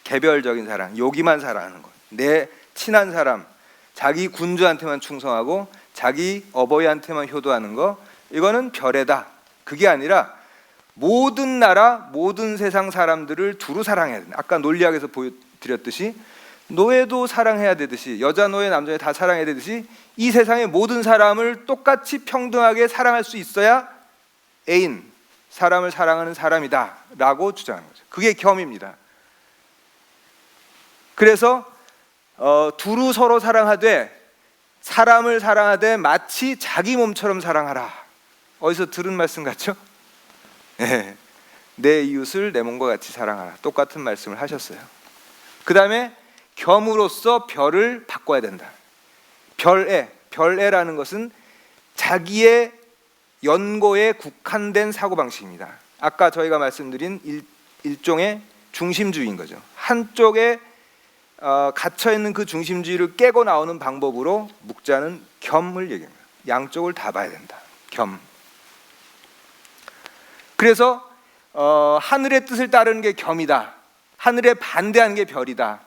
개별적인 사랑, 여기만 사랑하는 것. 내 친한 사람, 자기 군주한테만 충성하고 자기 어버이한테만 효도하는 거, 이거는 별애다. 그게 아니라 모든 나라, 모든 세상 사람들을 두루 사랑해야 된다. 아까 논리학에서 보여드렸듯이 노예도 사랑해야 되듯이, 여자 노예, 남자 노예 다 사랑해야 되듯이 이 세상의 모든 사람을 똑같이 평등하게 사랑할 수 있어야 애인, 사람을 사랑하는 사람이다 라고 주장하는 거죠. 그게 겸입니다. 그래서 두루 서로 사랑하되 사람을 사랑하되 마치 자기 몸처럼 사랑하라. 어디서 들은 말씀 같죠? 네. 내 이웃을 내 몸과 같이 사랑하라. 똑같은 말씀을 하셨어요. 그 다음에 겸으로써 별을 바꿔야 된다. 별애라는 것은 자기의 연고에 국한된 사고방식입니다. 아까 저희가 말씀드린 일종의 중심주의인 거죠. 한쪽에 갇혀있는 그 중심주의를 깨고 나오는 방법으로 묵자는 겸을 얘기합니다. 양쪽을 다 봐야 된다. 겸. 그래서 하늘의 뜻을 따르는 게 겸이다. 하늘에 반대하는 게 별이다.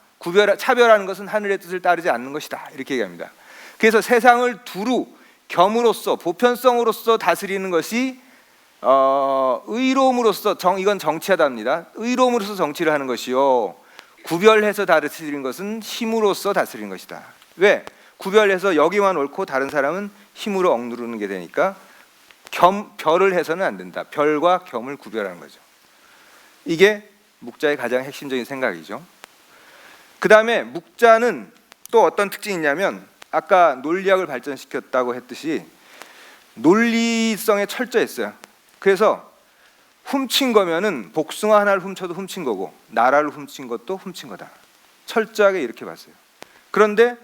차별하는 것은 하늘의 뜻을 따르지 않는 것이다. 이렇게 얘기합니다. 그래서 세상을 두루 겸으로써, 보편성으로서 다스리는 것이 의로움으로써, 이건 정치하답니다. 의로움으로써 정치를 하는 것이요, 구별해서 다스리는 것은 힘으로써 다스리는 것이다. 왜? 구별해서 여기만 옳고 다른 사람은 힘으로 억누르는 게 되니까 별을 해서는 안 된다. 별과 겸을 구별하는 거죠. 이게 묵자의 가장 핵심적인 생각이죠. 그 다음에 묵자는 또 어떤 특징이 있냐면, 아까 논리학을 발전시켰다고 했듯이 논리성에 철저했어요. 그래서 훔친 거면은 복숭아 하나를 훔쳐도 훔친 거고 나라를 훔친 것도 훔친 거다. 철저하게 이렇게 봤어요. 그런데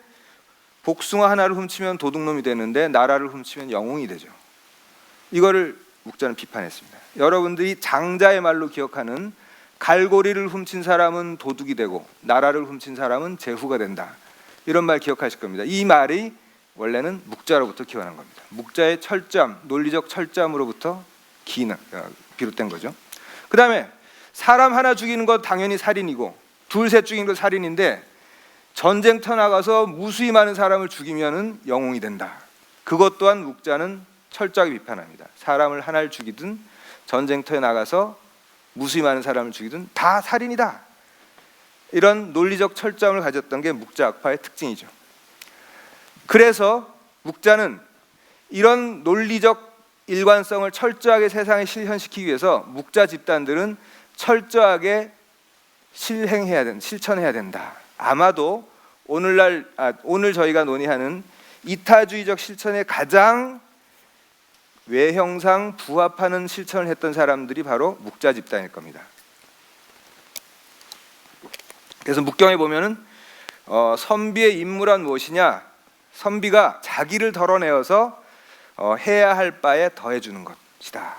복숭아 하나를 훔치면 도둑놈이 되는데 나라를 훔치면 영웅이 되죠. 이거를 묵자는 비판했습니다. 여러분들이 장자의 말로 기억하는 갈고리를 훔친 사람은 도둑이 되고 나라를 훔친 사람은 제후가 된다. 이런 말 기억하실 겁니다. 이 말이 원래는 묵자로부터 기원한 겁니다. 묵자의 철저함, 논리적 철저함으로부터 비롯된 거죠. 그 다음에 사람 하나 죽이는 것 당연히 살인이고 둘, 셋 죽이는 것 살인인데 전쟁터 나가서 무수히 많은 사람을 죽이면은 영웅이 된다. 그것 또한 묵자는 철저하게 비판합니다. 사람을 하나를 죽이든 전쟁터에 나가서 무수히 많은 사람을 죽이든 다 살인이다. 이런 논리적 철저함을 가졌던 게 묵자 학파의 특징이죠. 그래서 묵자는 이런 논리적 일관성을 철저하게 세상에 실현시키기 위해서 묵자 집단들은 철저하게 실천해야 된다. 아마도 오늘 저희가 논의하는 이타주의적 실천의 가장 외형상 부합하는 실천을 했던 사람들이 바로 묵자 집단일 겁니다. 그래서 묵경에 보면은 선비의 임무란 무엇이냐? 선비가 자기를 덜어내어서 해야 할 바에 더해주는 것이다.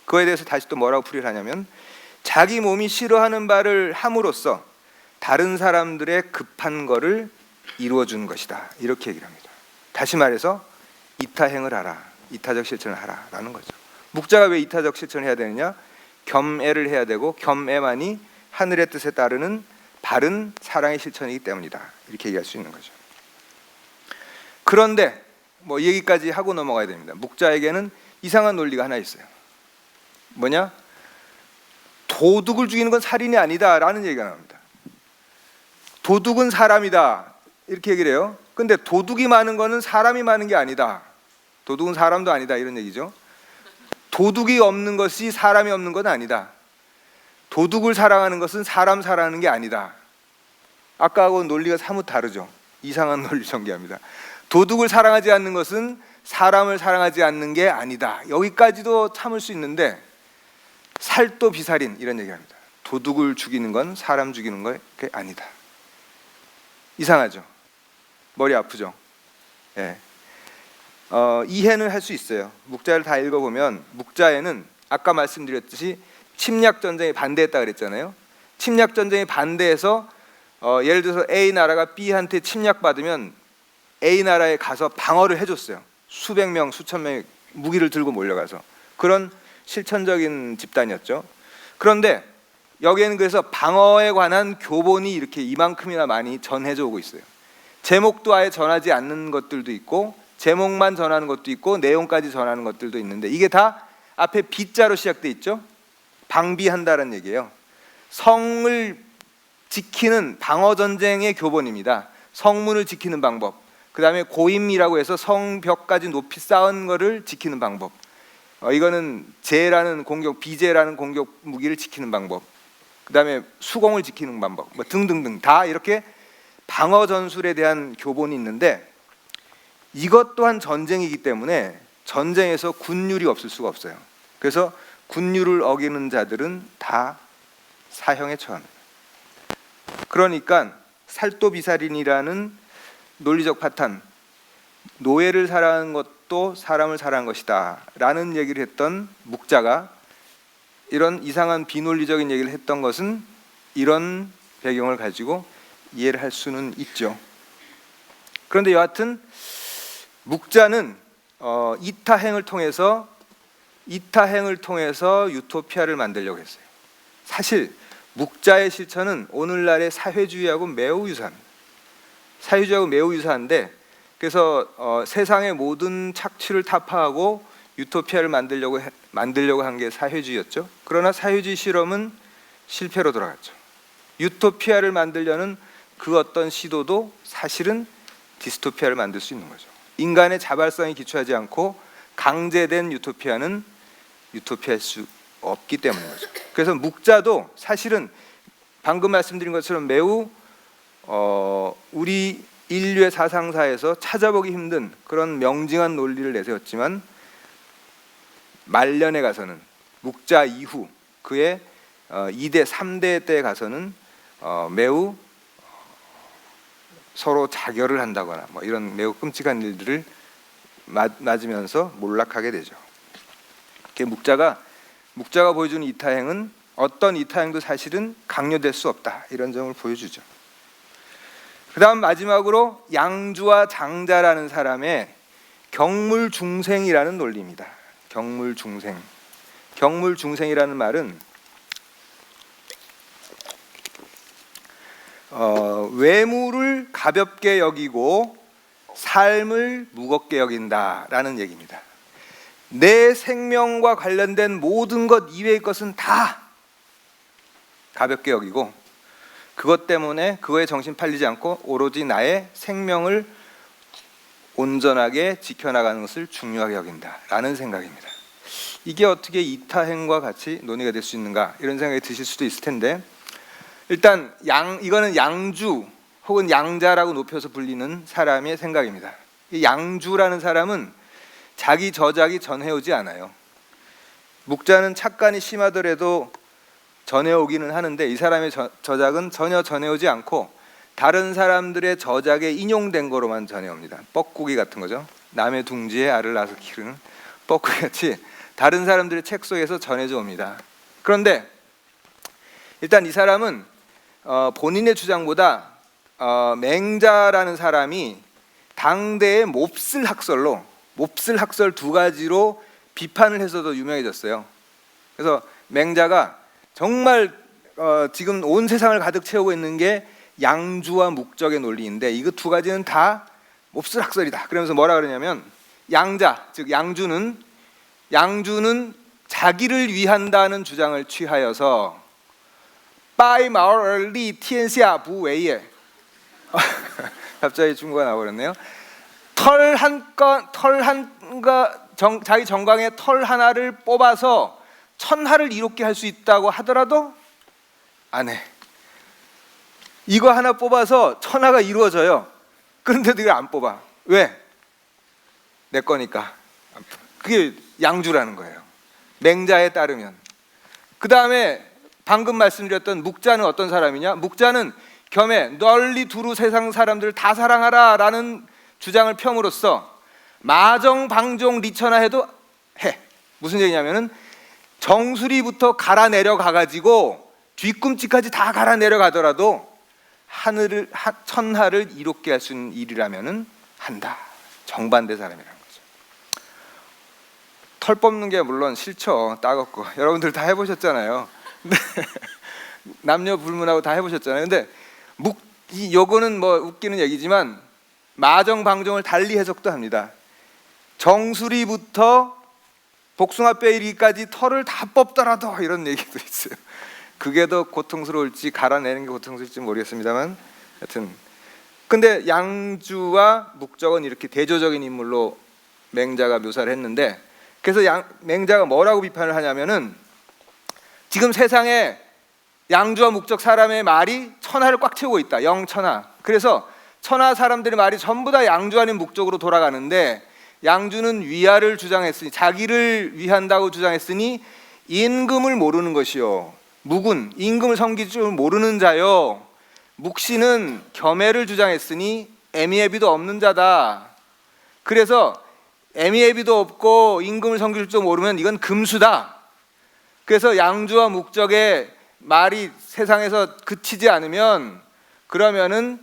그거에 대해서 다시 또 뭐라고 풀이를 하냐면 자기 몸이 싫어하는 바를 함으로써 다른 사람들의 급한 거를 이루어주는 것이다. 이렇게 얘기를 합니다. 다시 말해서 이타행을 하라. 이타적 실천을 하라라는 거죠. 묵자가 왜 이타적 실천을 해야 되느냐? 겸애를 해야 되고 겸애만이 하늘의 뜻에 따르는 바른 사랑의 실천이기 때문이다. 이렇게 얘기할 수 있는 거죠. 그런데 뭐 얘기까지 하고 넘어가야 됩니다. 묵자에게는 이상한 논리가 하나 있어요. 뭐냐? 도둑을 죽이는 건 살인이 아니다라는 얘기가 나옵니다. 도둑은 사람이다 이렇게 얘기를 해요. 근데 도둑이 많은 거는 사람이 많은 게 아니다. 도둑은 사람도 아니다 이런 얘기죠. 도둑이 없는 것이 사람이 없는 건 아니다. 도둑을 사랑하는 것은 사람 사랑하는 게 아니다. 아까하고 논리가 사뭇 다르죠. 이상한 논리 전개합니다. 도둑을 사랑하지 않는 것은 사람을 사랑하지 않는 게 아니다. 여기까지도 참을 수 있는데 살도 비살인 이런 얘기합니다. 도둑을 죽이는 건 사람 죽이는 게 아니다. 이상하죠. 머리 아프죠. 예. 이해는 할 수 있어요. 묵자를 다 읽어보면 묵자에는 아까 말씀드렸듯이 침략 전쟁에 반대했다 그랬잖아요. 침략 전쟁에 반대해서 예를 들어서 A 나라가 B한테 침략받으면 A 나라에 가서 방어를 해줬어요. 수백 명, 수천 명의 무기를 들고 몰려가서 그런 실천적인 집단이었죠. 그런데 여기에는 그래서 방어에 관한 교본이 이렇게 이만큼이나 많이 전해져 오고 있어요. 제목도 아예 전하지 않는 것들도 있고 제목만 전하는 것도 있고 내용까지 전하는 것들도 있는데 이게 다 앞에 B자로 시작돼 있죠. 방비한다는 얘기예요. 성을 지키는 방어 전쟁의 교본입니다. 성문을 지키는 방법. 그 다음에 고임이라고 해서 성벽까지 높이 쌓은 거를 지키는 방법. 이거는 제라는 공격, 비제라는 공격 무기를 지키는 방법. 그 다음에 수공을 지키는 방법. 뭐 등등등 다 이렇게 방어 전술에 대한 교본이 있는데 이것 또한 전쟁이기 때문에 전쟁에서 군율이 없을 수가 없어요. 그래서 군율을 어기는 자들은 다 사형에 처합니다. 그러니까 살도비살인이라는 논리적 파탄, 노예를 사랑하는 것도 사람을 사랑한 것이다 라는 얘기를 했던 묵자가 이런 이상한 비논리적인 얘기를 했던 것은 이런 배경을 가지고 이해를 할 수는 있죠. 그런데 여하튼 묵자는 이타행을 통해서 유토피아를 만들려고 했어요. 사실 묵자의 실천은 오늘날의 사회주의하고 매우 유사합니다. 사회주의하고 매우 유사한데 그래서 세상의 모든 착취를 타파하고 유토피아를 만들려고 한 게 사회주의였죠. 그러나 사회주의 실험은 실패로 돌아갔죠. 유토피아를 만들려는 그 어떤 시도도 사실은 디스토피아를 만들 수 있는 거죠. 인간의 자발성이 기초하지 않고 강제된 유토피아는 유토피아일 수 없기 때문인 거죠. 그래서 묵자도 사실은 방금 말씀드린 것처럼 매우 우리 인류의 사상사에서 찾아보기 힘든 그런 명징한 논리를 내세웠지만 말년에 가서는 묵자 이후 그의 2대, 3대 때 가서는 매우 서로 자결을 한다거나 뭐 이런 매우 끔찍한 일들을 맞으면서 몰락하게 되죠. 묵자가 보여주는 이타행은 어떤 이타행도 사실은 강요될 수 없다 이런 점을 보여주죠. 그 다음 마지막으로 양주와 장자라는 사람의 경물중생이라는 논리입니다. 경물중생이라는 말은 외물을 가볍게 여기고 삶을 무겁게 여긴다라는 얘기입니다. 내 생명과 관련된 모든 것 이외의 것은 다 가볍게 여기고 그것 때문에 그거에 정신 팔리지 않고 오로지 나의 생명을 온전하게 지켜나가는 것을 중요하게 여긴다라는 생각입니다. 이게 어떻게 이타행과 같이 논의가 될 수 있는가 이런 생각이 드실 수도 있을 텐데 일단 이거는 양주 혹은 양자라고 높여서 불리는 사람의 생각입니다. 이 양주라는 사람은 자기 저작이 전해오지 않아요. 묵자는 착간이 심하더라도 전해오기는 하는데 이 사람의 저작은 전혀 전해오지 않고 다른 사람들의 저작에 인용된 거로만 전해옵니다. 뻐꾸기 같은 거죠. 남의 둥지에 알을 낳아서 기르는 뻐꾸기 같이 다른 사람들의 책 속에서 전해져 옵니다. 그런데 일단 이 사람은 본인의 주장보다 맹자라는 사람이 당대의 몹쓸 학설 두 가지로 비판을 해서도 유명해졌어요. 그래서 맹자가 정말 지금 온 세상을 가득 채우고 있는 게 양주와 묵적의 논리인데 이거 두 가지는 다 몹쓸 학설이다. 그러면서 뭐라 그러냐면 양자, 즉 양주는 자기를 위한다는 주장을 취하여서 빠이 마오리 티엔시아 부웨이에 갑자기 중국어가 나와버렸네요. 자기 정강에 털 하나를 뽑아서 천하를 이롭게 할 수 있다고 하더라도 안 해. 이거 하나 뽑아서 천하가 이루어져요. 그런데도 이걸 안 뽑아. 왜? 내 거니까. 그게 양주라는 거예요. 맹자에 따르면. 그 다음에 방금 말씀드렸던 묵자는 어떤 사람이냐? 묵자는 겸해 널리 두루 세상 사람들을 다 사랑하라 라는 주장을 펴므로써 마정, 방종, 리천하 해도 해. 무슨 얘기냐면은 정수리부터 갈아 내려가가지고 뒤꿈치까지 다 갈아 내려가더라도 천하를 이롭게 할 수 있는 일이라면은 한다. 정반대 사람이라는 거죠. 털 뽑는 게 물론 싫죠. 따갑고 여러분들 다 해보셨잖아요. 남녀 불문하고 다 해보셨잖아요. 근데 요거는 뭐 웃기는 얘기지만 마정, 방종을 달리 해석도 합니다. 정수리부터 복숭아 뼈이리까지 털을 다 뽑더라도 이런 얘기도 있어요. 그게 더 고통스러울지 갈아내는 게 고통스러울지 모르겠습니다만 하여튼 근데 양주와 묵적은 이렇게 대조적인 인물로 맹자가 묘사를 했는데 그래서 맹자가 뭐라고 비판을 하냐면은 지금 세상에 양주와 묵적 사람의 말이 천하를 꽉 채우고 있다. 영천하. 그래서 천하 사람들의 말이 전부 다 양주 아닌 묵적으로 돌아가는데 양주는 위하를 주장했으니 자기를 위한다고 주장했으니 임금을 모르는 것이요 묵은 임금을 섬길 줄 모르는 자요 묵시는 겸해를 주장했으니 애미애비도 없는 자다. 그래서 애미애비도 없고 임금을 섬길 줄 모르면 이건 금수다. 그래서 양주와 묵적의 말이 세상에서 그치지 않으면 그러면은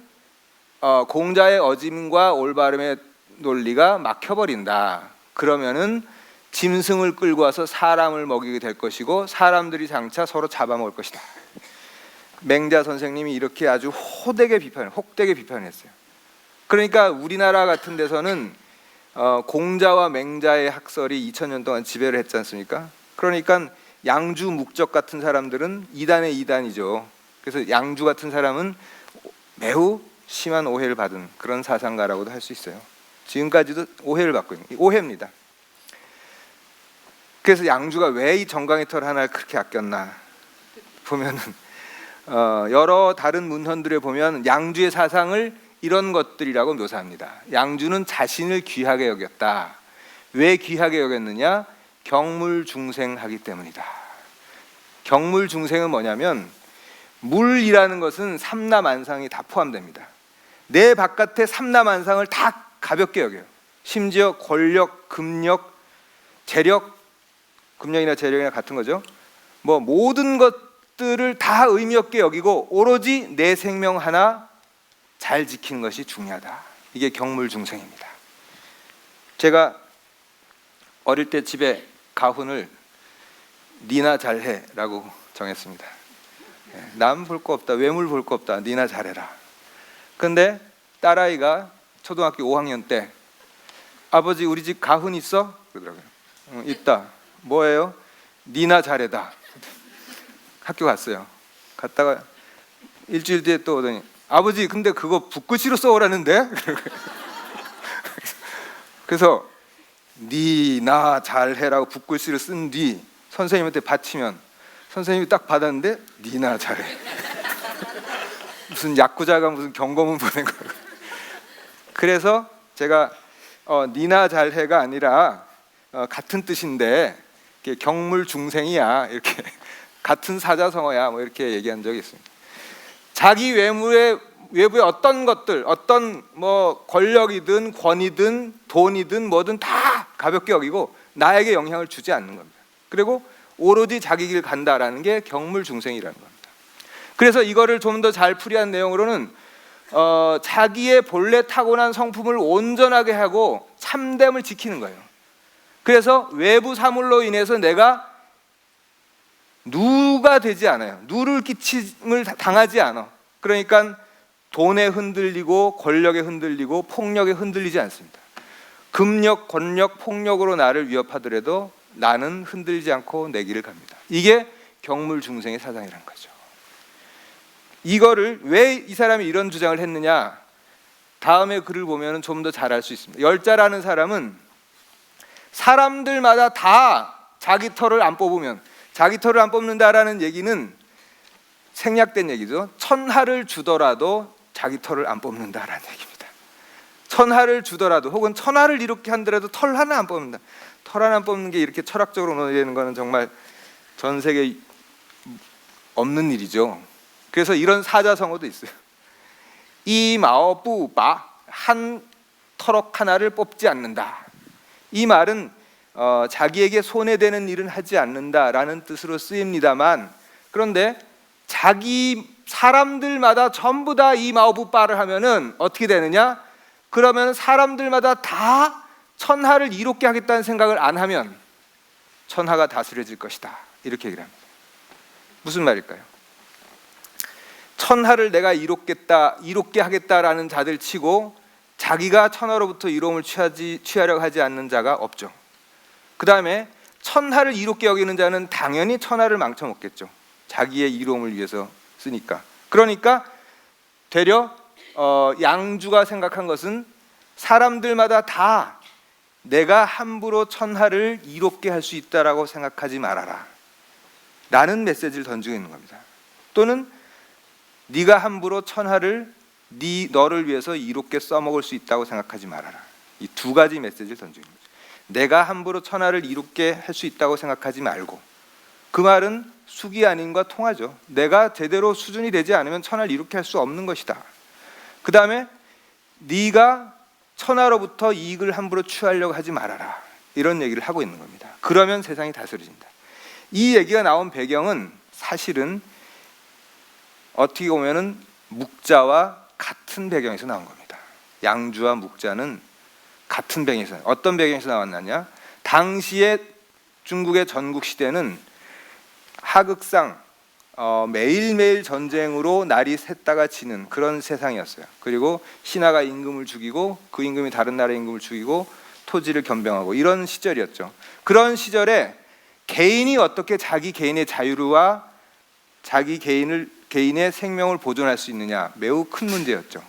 공자의 어짐과 올바름의 논리가 막혀버린다. 그러면은 짐승을 끌고 와서 사람을 먹이게 될 것이고 사람들이 장차 서로 잡아먹을 것이다. 맹자 선생님이 이렇게 아주 혹되게 비판했어요. 그러니까 우리나라 같은 데서는 공자와 맹자의 학설이 2000년 동안 지배를 했지 않습니까? 그러니까 양주 묵적 같은 사람들은 이단의 이단이죠. 그래서 양주 같은 사람은 매우 심한 오해를 받은 그런 사상가라고도 할 수 있어요. 지금까지도 오해를 받고 있는 오해입니다. 그래서 양주가 왜 이 정강이 털 하나를 그렇게 아꼈나 보면은 여러 다른 문헌들에 보면 양주의 사상을 이런 것들이라고 묘사합니다. 양주는 자신을 귀하게 여겼다. 왜 귀하게 여겼느냐? 경물중생하기 때문이다. 경물중생은 뭐냐면 물이라는 것은 삼라만상이 다 포함됩니다. 내 바깥에 삼라만상을 다 가볍게 여겨요. 심지어 권력, 금력, 재력, 금력이나 재력이나 같은 거죠. 뭐 모든 것들을 다 의미 없게 여기고 오로지 내 생명 하나 잘 지키는 것이 중요하다. 이게 경물중생입니다. 제가 어릴 때 집에 가훈을 니나 잘해라고 정했습니다. 남 볼 거 없다, 외물 볼 거 없다, 니나 잘해라. 근데 딸아이가 초등학교 5학년 때 아버지 우리 집 가훈 있어? 그러더라고요. 있다. 뭐예요? 니나 잘해다. 학교 갔어요. 갔다가 일주일 뒤에 또 오더니 아버지 근데 그거 붓글씨로 써오라는데? 그래서 니나 잘해라고 붓글씨를 쓴 뒤 선생님한테 바치면 선생님이 딱 받았는데 니나 잘해. 무슨 야쿠자가 무슨 경고문 보낸 거예요. 그래서 제가 니나 잘해가 아니라 같은 뜻인데 경물중생이야 이렇게 같은 사자성어야 뭐 이렇게 얘기한 적이 있습니다. 자기 외부의 어떤 것들, 어떤 뭐 권력이든 권위든 돈이든 뭐든 다 가볍게 여기고 나에게 영향을 주지 않는 겁니다. 그리고 오로지 자기 길 간다라는 게 경물중생이라는 겁니다. 그래서 이거를 좀 더 잘 풀이한 내용으로는 자기의 본래 타고난 성품을 온전하게 하고 참됨을 지키는 거예요. 그래서 외부 사물로 인해서 내가 누가 되지 않아요. 누를 끼침을 당하지 않아. 그러니까 돈에 흔들리고 권력에 흔들리고 폭력에 흔들리지 않습니다. 금력, 권력, 폭력으로 나를 위협하더라도 나는 흔들리지 않고 내 길을 갑니다. 이게 경물중생의 사상이라는 거죠. 이거를 왜 이 사람이 이런 주장을 했느냐, 다음에 글을 보면 좀 더 잘 알 수 있습니다. 열자라는 사람은 사람들마다 다 자기 털을 안 뽑으면, 자기 털을 안 뽑는다라는 얘기는 생략된 얘기죠. 천하를 주더라도 자기 털을 안 뽑는다라는 얘기입니다. 천하를 주더라도, 혹은 천하를 이렇게 한더라도 털 하나 안 뽑는다. 털 하나 안 뽑는 게 이렇게 철학적으로 논의되는 거는 정말 전 세계에 없는 일이죠. 그래서 이런 사자성어도 있어요. 이마오뿌바, 한 터럭 하나를 뽑지 않는다. 이 말은 자기에게 손해되는 일은 하지 않는다라는 뜻으로 쓰입니다만, 그런데 자기 사람들마다 전부 다 이마오뿌바를 하면은 어떻게 되느냐? 그러면 사람들마다 다 천하를 이롭게 하겠다는 생각을 안 하면 천하가 다스려질 것이다. 이렇게 얘기를 합니다. 무슨 말일까요? 천하를 내가 이롭게 하겠다라는 자들 치고 자기가 천하로부터 이로움을 취하려고 하지 않는 자가 없죠. 그 다음에 천하를 이롭게 여기는 자는 당연히 천하를 망쳐먹겠죠. 자기의 이로움을 위해서 쓰니까. 그러니까 되려 양주가 생각한 것은 사람들마다 다 내가 함부로 천하를 이롭게 할 수 있다라고 생각하지 말아라 라는 메시지를 던지고 있는 겁니다. 또는 네가 함부로 천하를 너를 위해서 이롭게 써먹을 수 있다고 생각하지 말아라. 이 두 가지 메시지를 던지는 거죠. 내가 함부로 천하를 이롭게 할 수 있다고 생각하지 말고, 그 말은 숙이 아닌과 통하죠. 내가 제대로 수준이 되지 않으면 천하를 이롭게 할 수 없는 것이다. 그 다음에 네가 천하로부터 이익을 함부로 취하려고 하지 말아라. 이런 얘기를 하고 있는 겁니다. 그러면 세상이 다스려진다. 이 얘기가 나온 배경은 사실은 어떻게 보면은 묵자와 같은 배경에서 나온 겁니다. 양주와 묵자는 같은 배경에서, 어떤 배경에서 나왔느냐? 당시에 중국의 전국 시대는 하극상 매일매일 전쟁으로 날이 샜다가 지는 그런 세상이었어요. 그리고 신하가 임금을 죽이고 그 임금이 다른 나라의 임금을 죽이고 토지를 겸병하고 이런 시절이었죠. 그런 시절에 개인이 어떻게 자기 개인의 자유와 자기 개인의 생명을 보존할 수 있느냐, 매우 큰 문제였죠.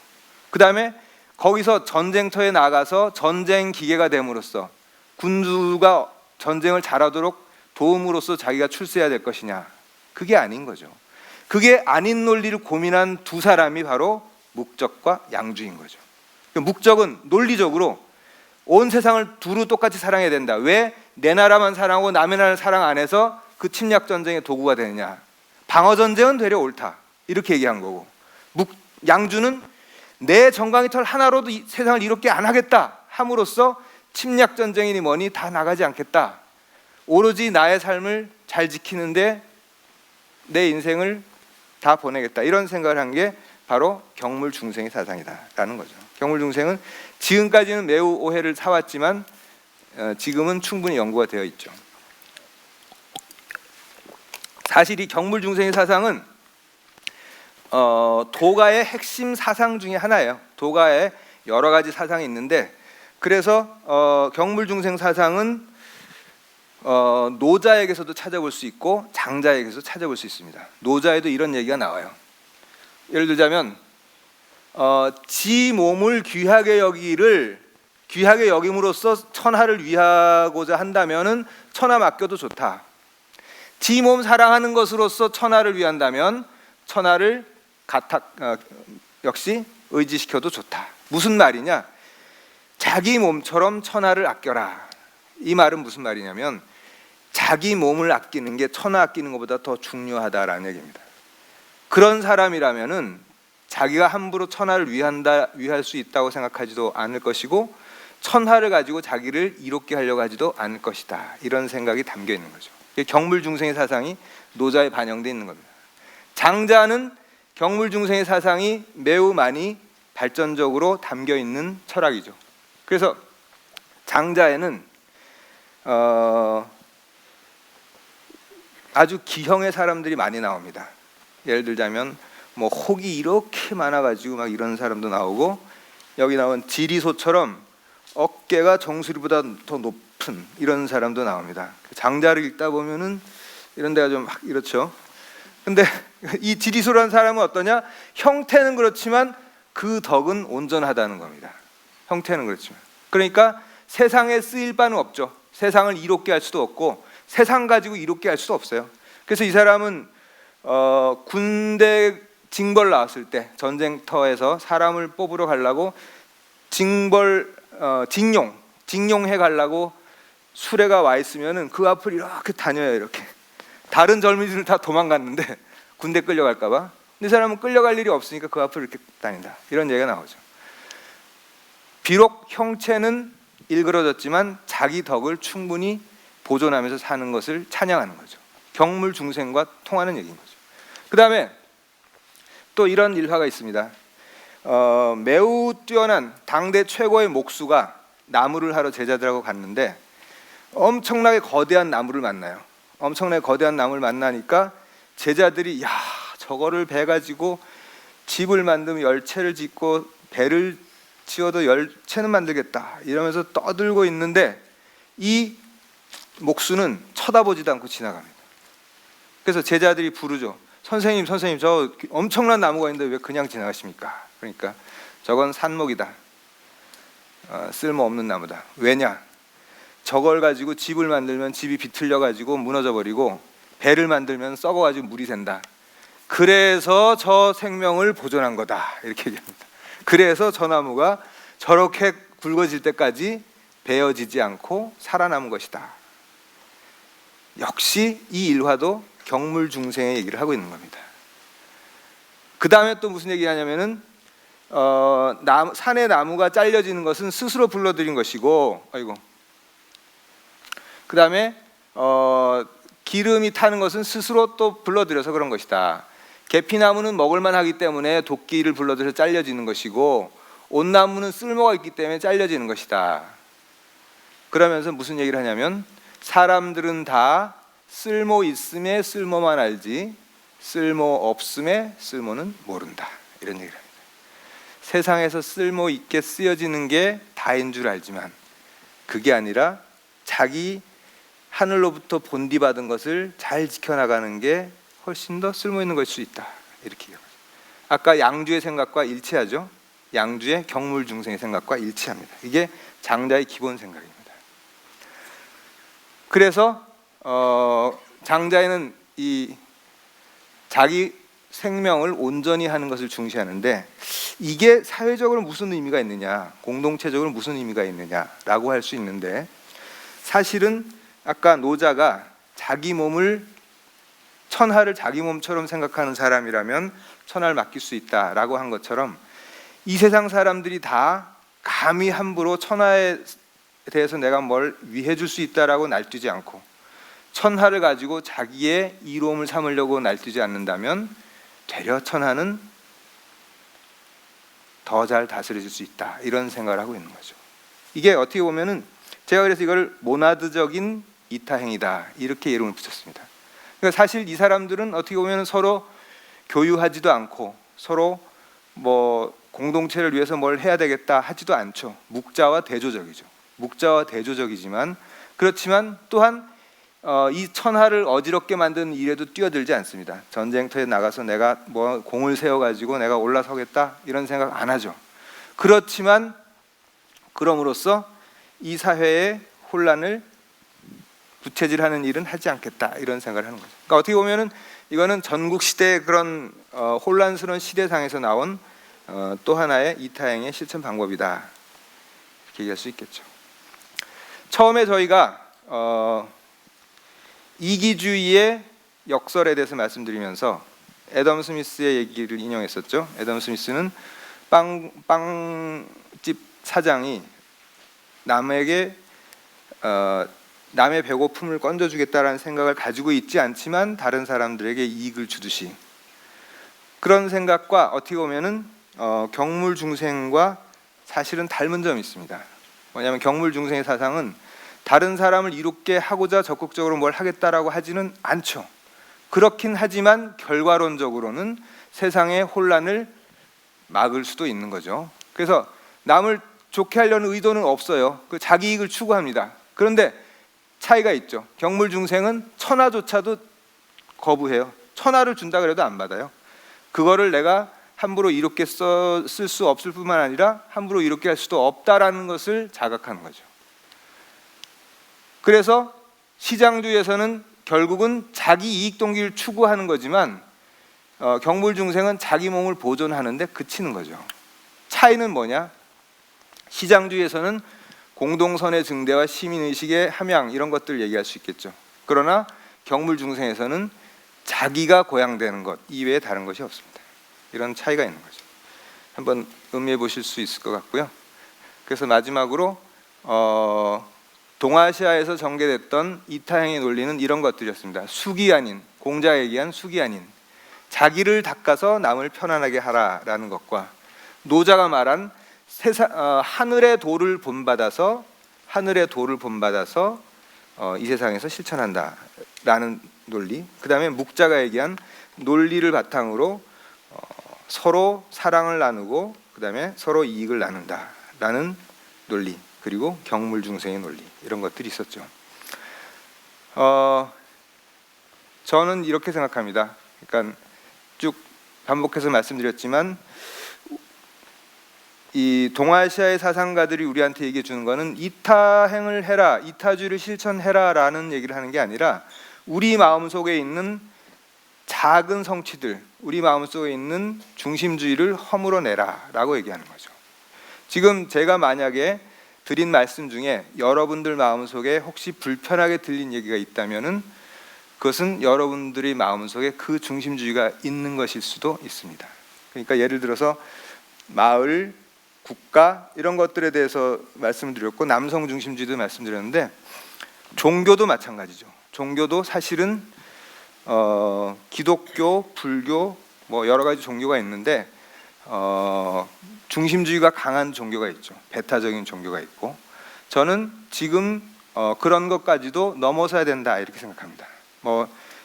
그 다음에 거기서 전쟁터에 나가서 전쟁 기계가 됨으로써 군주가 전쟁을 잘하도록 도움으로써 자기가 출세해야 될 것이냐, 그게 아닌 거죠. 그게 아닌 논리를 고민한 두 사람이 바로 묵적과 양주인 거죠. 묵적은 논리적으로 온 세상을 두루 똑같이 사랑해야 된다. 왜 내 나라만 사랑하고 남의 나라를 사랑 안 해서 그 침략 전쟁의 도구가 되느냐. 방어 전쟁은 되려 옳다. 이렇게 얘기한 거고, 양주는 내 정강이 털 하나로도 세상을 이롭게 안 하겠다 함으로써 침략 전쟁이니 뭐니 다 나가지 않겠다. 오로지 나의 삶을 잘 지키는데 내 인생을 다 보내겠다. 이런 생각을 한 게 바로 경물중생의 사상이다라는 거죠. 경물중생은 지금까지는 매우 오해를 사왔지만 지금은 충분히 연구가 되어 있죠. 사실 이 경물중생의 사상은 도가의 핵심 사상 중에 하나예요. 도가에 여러 가지 사상이 있는데, 그래서 경물중생 사상은 노자에게서도 찾아볼 수 있고 장자에게서도 찾아볼 수 있습니다. 노자에도 이런 얘기가 나와요. 예를 들자면 지 몸을 귀하게 여김으로써 천하를 위하고자 한다면은 천하 맡겨도 좋다. 지 몸 사랑하는 것으로서 천하를 위한다면 천하를 역시 의지시켜도 좋다. 무슨 말이냐? 자기 몸처럼 천하를 아껴라. 이 말은 무슨 말이냐면 자기 몸을 아끼는 게 천하 아끼는 것보다 더 중요하다라는 얘기입니다. 그런 사람이라면은 자기가 함부로 천하를 위할 수 있다고 생각하지도 않을 것이고 천하를 가지고 자기를 이롭게 하려고 하지도 않을 것이다. 이런 생각이 담겨 있는 거죠. 경물중생의 사상이 노자에 반영되어 있는 겁니다. 장자는 경물중생의 사상이 매우 많이 발전적으로 담겨 있는 철학이죠. 그래서 장자에는 아주 기형의 사람들이 많이 나옵니다. 예를 들자면 뭐 혹이 이렇게 많아가지고 막 이런 사람도 나오고, 여기 나온 지리소처럼 어깨가 정수리보다 더 높은 이런 사람도 나옵니다. 장자를 읽다 보면은 이런 데가 좀 막 이렇죠. 근데 이 지리소라는 사람은 어떠냐? 형태는 그렇지만 그 덕은 온전하다는 겁니다. 형태는 그렇지만. 그러니까 세상에 쓰일 바는 없죠. 세상을 이롭게 할 수도 없고 세상 가지고 이롭게 할 수도 없어요. 그래서 이 사람은 군대 징벌 나왔을 때 전쟁터에서 사람을 뽑으러 가려고 징용해 가려고 수레가 와 있으면은 그 앞을 이렇게 다녀요. 이렇게 다른 젊은이들은 다 도망갔는데 군대 끌려갈까 봐. 근데 이 사람은 끌려갈 일이 없으니까 그 앞을 이렇게 다닌다. 이런 얘기가 나오죠. 비록 형체는 일그러졌지만 자기 덕을 충분히 보존하면서 사는 것을 찬양하는 거죠. 경물중생과 통하는 얘기인 거죠. 그 다음에 또 이런 일화가 있습니다. 매우 뛰어난 당대 최고의 목수가 나무를 하러 제자들하고 갔는데 엄청나게 거대한 나무를 만나요. 엄청나게 거대한 나무를 만나니까 제자들이 야, 저거를 배 가지고 집을 만들면 열채를 짓고 배를 지어도 열채는 만들겠다 이러면서 떠들고 있는데 이 목수는 쳐다보지도 않고 지나갑니다. 그래서 제자들이 부르죠. 선생님 저 엄청난 나무가 있는데 왜 그냥 지나가십니까? 그러니까 저건 산목이다. 쓸모없는 나무다. 왜냐? 저걸 가지고 집을 만들면 집이 비틀려 가지고 무너져 버리고 배를 만들면 썩어 가지고 물이 샌다. 그래서 저 생명을 보존한 거다. 이렇게 얘기합니다. 그래서 저 나무가 저렇게 굵어질 때까지 베어지지 않고 살아남은 것이다. 역시 이 일화도 경물중생의 얘기를 하고 있는 겁니다. 그 다음에 또 무슨 얘기하냐면은 산의 나무가 잘려지는 것은 스스로 불러들인 것이고, 그 다음에 기름이 타는 것은 스스로 또 불러들여서 그런 것이다. 계피나무는 먹을만 하기 때문에 도끼를 불러들여서 잘려지는 것이고 온나무는 쓸모가 있기 때문에 잘려지는 것이다. 그러면서 무슨 얘기를 하냐면 사람들은 다 쓸모 있음에 쓸모만 알지 쓸모 없음에 쓸모는 모른다. 이런 얘기를 합니다. 세상에서 쓸모 있게 쓰여지는 게 다인 줄 알지만 그게 아니라 자기 하늘로부터 본디받은 것을 잘 지켜나가는 게 훨씬 더 쓸모 있는 것일 수 있다. 이렇게 얘기합니다. 아까 양주의 생각과 일치하죠. 양주의 경물중생의 생각과 일치합니다. 이게 장자의 기본 생각입니다. 그래서 장자에는 이 자기 생명을 온전히 하는 것을 중시하는데 이게 사회적으로 무슨 의미가 있느냐, 공동체적으로 무슨 의미가 있느냐라고 할 수 있는데 사실은 아까 노자가 자기 몸을 천하를 자기 몸처럼 생각하는 사람이라면 천하를 맡길 수 있다라고 한 것처럼 이 세상 사람들이 다 감히 함부로 천하에 대해서 내가 뭘 위해 줄 수 있다라고 날뛰지 않고 천하를 가지고 자기의 이로움을 삼으려고 날뛰지 않는다면 되려 천하는 더 잘 다스려질 수 있다. 이런 생각을 하고 있는 거죠. 이게 어떻게 보면은 제가 그래서 이걸 모나드적인 이타행이다. 이렇게 이름을 붙였습니다. 그러니까 사실 이 사람들은 어떻게 보면 서로 교유하지도 않고 서로 뭐 공동체를 위해서 뭘 해야 되겠다 하지도 않죠. 묵자와 대조적이죠. 묵자와 대조적이지만 그렇지만 또한 이 천하를 어지럽게 만드는 일에도 뛰어들지 않습니다. 전쟁터에 나가서 내가 뭐 공을 세워가지고 내가 올라서겠다 이런 생각 안 하죠. 그렇지만 그럼으로써 이 사회의 혼란을 부채질하는 일은 하지 않겠다 이런 생각을 하는 거죠. 그러니까 어떻게 보면은 이거는 전국 시대의 그런 혼란스러운 시대상에서 나온 또 하나의 이타행의 실천 방법이다 이렇게 얘기할 수 있겠죠. 처음에 저희가 이기주의의 역설에 대해서 말씀드리면서 애덤 스미스의 얘기를 인용했었죠. 애덤 스미스는 빵집 사장이 남에게 남의 배고픔을 건져주겠다라는 생각을 가지고 있지 않지만 다른 사람들에게 이익을 주듯이, 그런 생각과 어떻게 보면은 경물중생과 사실은 닮은 점이 있습니다. 뭐냐면 경물중생의 사상은 다른 사람을 이롭게 하고자 적극적으로 뭘 하겠다라고 하지는 않죠. 그렇긴 하지만 결과론적으로는 세상의 혼란을 막을 수도 있는 거죠. 그래서 남을 좋게 하려는 의도는 없어요. 그 자기 이익을 추구합니다. 그런데 차이가 있죠. 경물중생은 천하조차도 거부해요. 천하를 준다 그래도 안 받아요. 그거를 내가 함부로 이롭게 쓸 수 없을 뿐만 아니라 함부로 이롭게 할 수도 없다라는 것을 자각하는 거죠. 그래서 시장주의에서는 결국은 자기 이익 동기를 추구하는 거지만 경물중생은 자기 몸을 보존하는 데 그치는 거죠. 차이는 뭐냐? 시장주의에서는 공동선의 증대와 시민의식의 함양 이런 것들을 얘기할 수 있겠죠. 그러나 경물중생에서는 자기가 고양되는 것 이외에 다른 것이 없습니다. 이런 차이가 있는 거죠. 한번 음미해 보실 수 있을 것 같고요. 그래서 마지막으로 동아시아에서 전개됐던 이타행의 논리는 이런 것들이었습니다. 숙이 아닌, 공자가 얘기한 숙이 아닌 자기를 닦아서 남을 편안하게 하라라는 것과 노자가 말한 하늘의 도를 본받아서 이 세상에서 실천한다라는 논리. 그 다음에 묵자가 얘기한 논리를 바탕으로 서로 사랑을 나누고 그 다음에 서로 이익을 나눈다라는 논리, 그리고 경물중생의 논리, 이런 것들이 있었죠. 저는 이렇게 생각합니다. 그러니까 쭉 반복해서 말씀드렸지만 이 동아시아의 사상가들이 우리한테 얘기해 주는 거는 이타행을 해라, 이타주의를 실천해라라는 얘기를 하는 게 아니라 우리 마음속에 있는 작은 성취들, 우리 마음속에 있는 중심주의를 허물어내라라고 얘기하는 거죠. 지금 제가 만약에 드린 말씀 중에 여러분들 마음속에 혹시 불편하게 들린 얘기가 있다면은 그것은 여러분들의 마음속에 그 중심주의가 있는 것일 수도 있습니다. 그러니까 예를 들어서 마을, 국가 이런 것들에 대해서 말씀드렸고 남성 중심주의도 말씀드렸는데 종교도 마찬가지죠. 종교도 사실은 기독교, 불교 뭐 여러 가지 종교가 있는데 중심주의가 강한 종교가 있죠. 배타적인 종교가 있고, 저는 지금 그런 것까지도 넘어서야 된다 이렇게 생각합니다.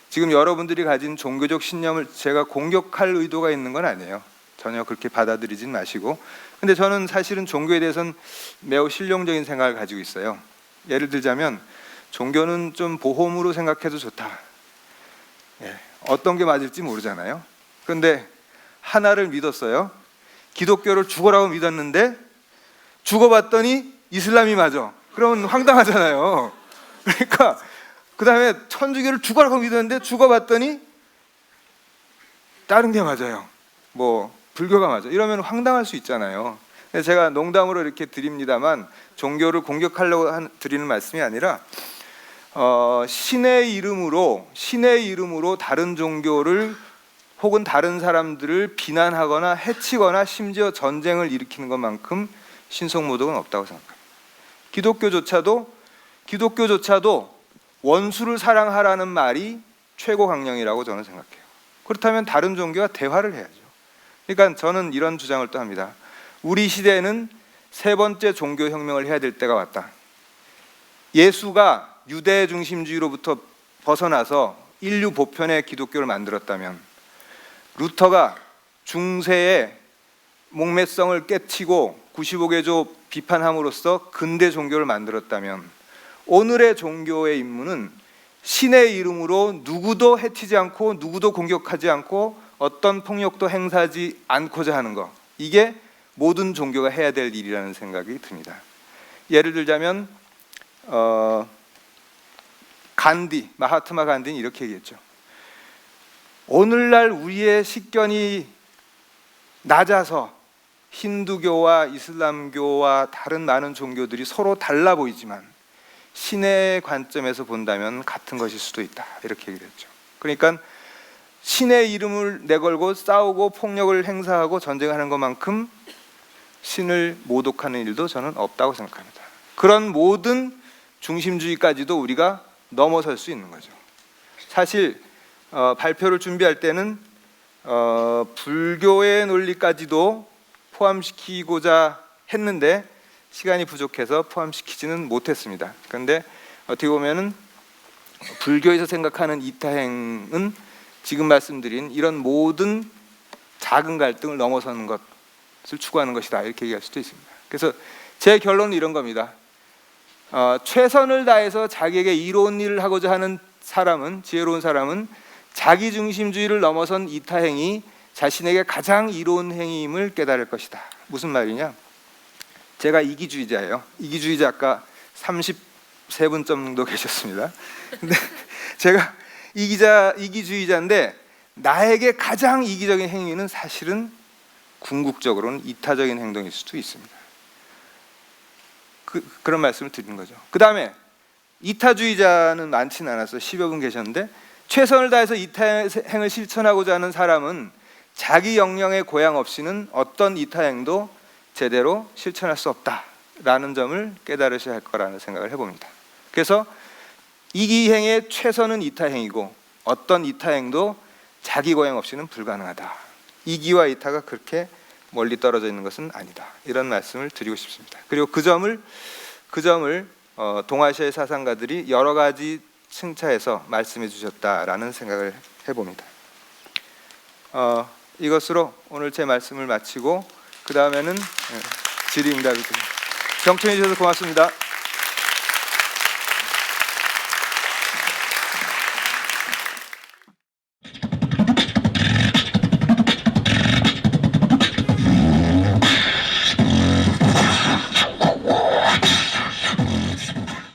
지금 여러분들이 가진 종교적 신념을 제가 공격할 의도가 있는 건 아니에요. 전혀 그렇게 받아들이진 마시고. 근데 저는 사실은 종교에 대해서는 매우 실용적인 생각을 가지고 있어요. 예를 들자면 종교는 좀 보험으로 생각해도 좋다. 어떤 게 맞을지 모르잖아요. 그런데 하나를 믿었어요. 기독교를 죽어라고 믿었는데 죽어봤더니 이슬람이 맞아. 그러면 황당하잖아요. 그러니까 그 다음에 천주교를 죽어라고 믿었는데 죽어봤더니 다른 게 맞아요. 불교가 맞아. 이러면 황당할 수 있잖아요. 제가 농담으로 이렇게 드립니다만 종교를 공격하려고 드리는 말씀이 아니라 신의 이름으로 다른 종교를 혹은 다른 사람들을 비난하거나 해치거나 심지어 전쟁을 일으키는 것만큼 신성모독은 없다고 생각합니다. 기독교조차도 원수를 사랑하라는 말이 최고 강령이라고 저는 생각해요. 그렇다면 다른 종교와 대화를 해야죠. 그러니까 저는 이런 주장을 또 합니다. 우리 시대에는 세 번째 종교 혁명을 해야 될 때가 왔다. 예수가 유대 중심주의로부터 벗어나서 인류 보편의 기독교를 만들었다면, 루터가 중세의 목매성을 깨치고 95개조 비판함으로써 근대 종교를 만들었다면, 오늘의 종교의 임무는 신의 이름으로 누구도 해치지 않고 누구도 공격하지 않고 어떤 폭력도 행사하지 않고자 하는 것, 이게 모든 종교가 해야 될 일이라는 생각이 듭니다. 예를 들자면 마하트마 간디는 이렇게 얘기했죠. 오늘날 우리의 식견이 낮아서 힌두교와 이슬람교와 다른 많은 종교들이 서로 달라 보이지만 신의 관점에서 본다면 같은 것일 수도 있다, 이렇게 얘기를 했죠. 그러니까 신의 이름을 내걸고 싸우고 폭력을 행사하고 전쟁하는 것만큼 신을 모독하는 일도 저는 없다고 생각합니다. 그런 모든 중심주의까지도 우리가 넘어설 수 있는 거죠. 사실 발표를 준비할 때는 불교의 논리까지도 포함시키고자 했는데 시간이 부족해서 포함시키지는 못했습니다. 그런데 어떻게 보면은 불교에서 생각하는 이타행은 지금 말씀드린 이런 모든 작은 갈등을 넘어서는 것을 추구하는 것이다, 이렇게 얘기할 수도 있습니다. 그래서 제 결론은 이런 겁니다. 최선을 다해서 자기에게 이로운 일을 하고자 하는 사람은, 지혜로운 사람은 자기중심주의를 넘어선 이타행이 자신에게 가장 이로운 행위임을 깨달을 것이다. 무슨 말이냐? 제가 이기주의자예요. 이기주의자 아까 33분 정도 계셨습니다. 근데 제가 이기주의자인데 나에게 가장 이기적인 행위는 사실은 궁극적으로는 이타적인 행동일 수도 있습니다. 그런 말씀을 드리는 거죠. 그 다음에 이타주의자는 많지는 않았어요. 10여 분 계셨는데 최선을 다해서 이타행을 실천하고자 하는 사람은 자기 역량의 고양 없이는 어떤 이타행도 제대로 실천할 수 없다라는 점을 깨달으셔야 할 거라는 생각을 해봅니다. 그래서 이기행의 최선은 이타행이고 어떤 이타행도 자기 고양 없이는 불가능하다. 이기와 이타가 그렇게 멀리 떨어져 있는 것은 아니다, 이런 말씀을 드리고 싶습니다. 그리고 그 점을 동아시아의 사상가들이 여러 가지 층차에서 말씀해 주셨다라는 생각을 해봅니다. 이것으로 오늘 제 말씀을 마치고 그 다음에는 질의응답이 됩니다. 경청해 주셔서 고맙습니다.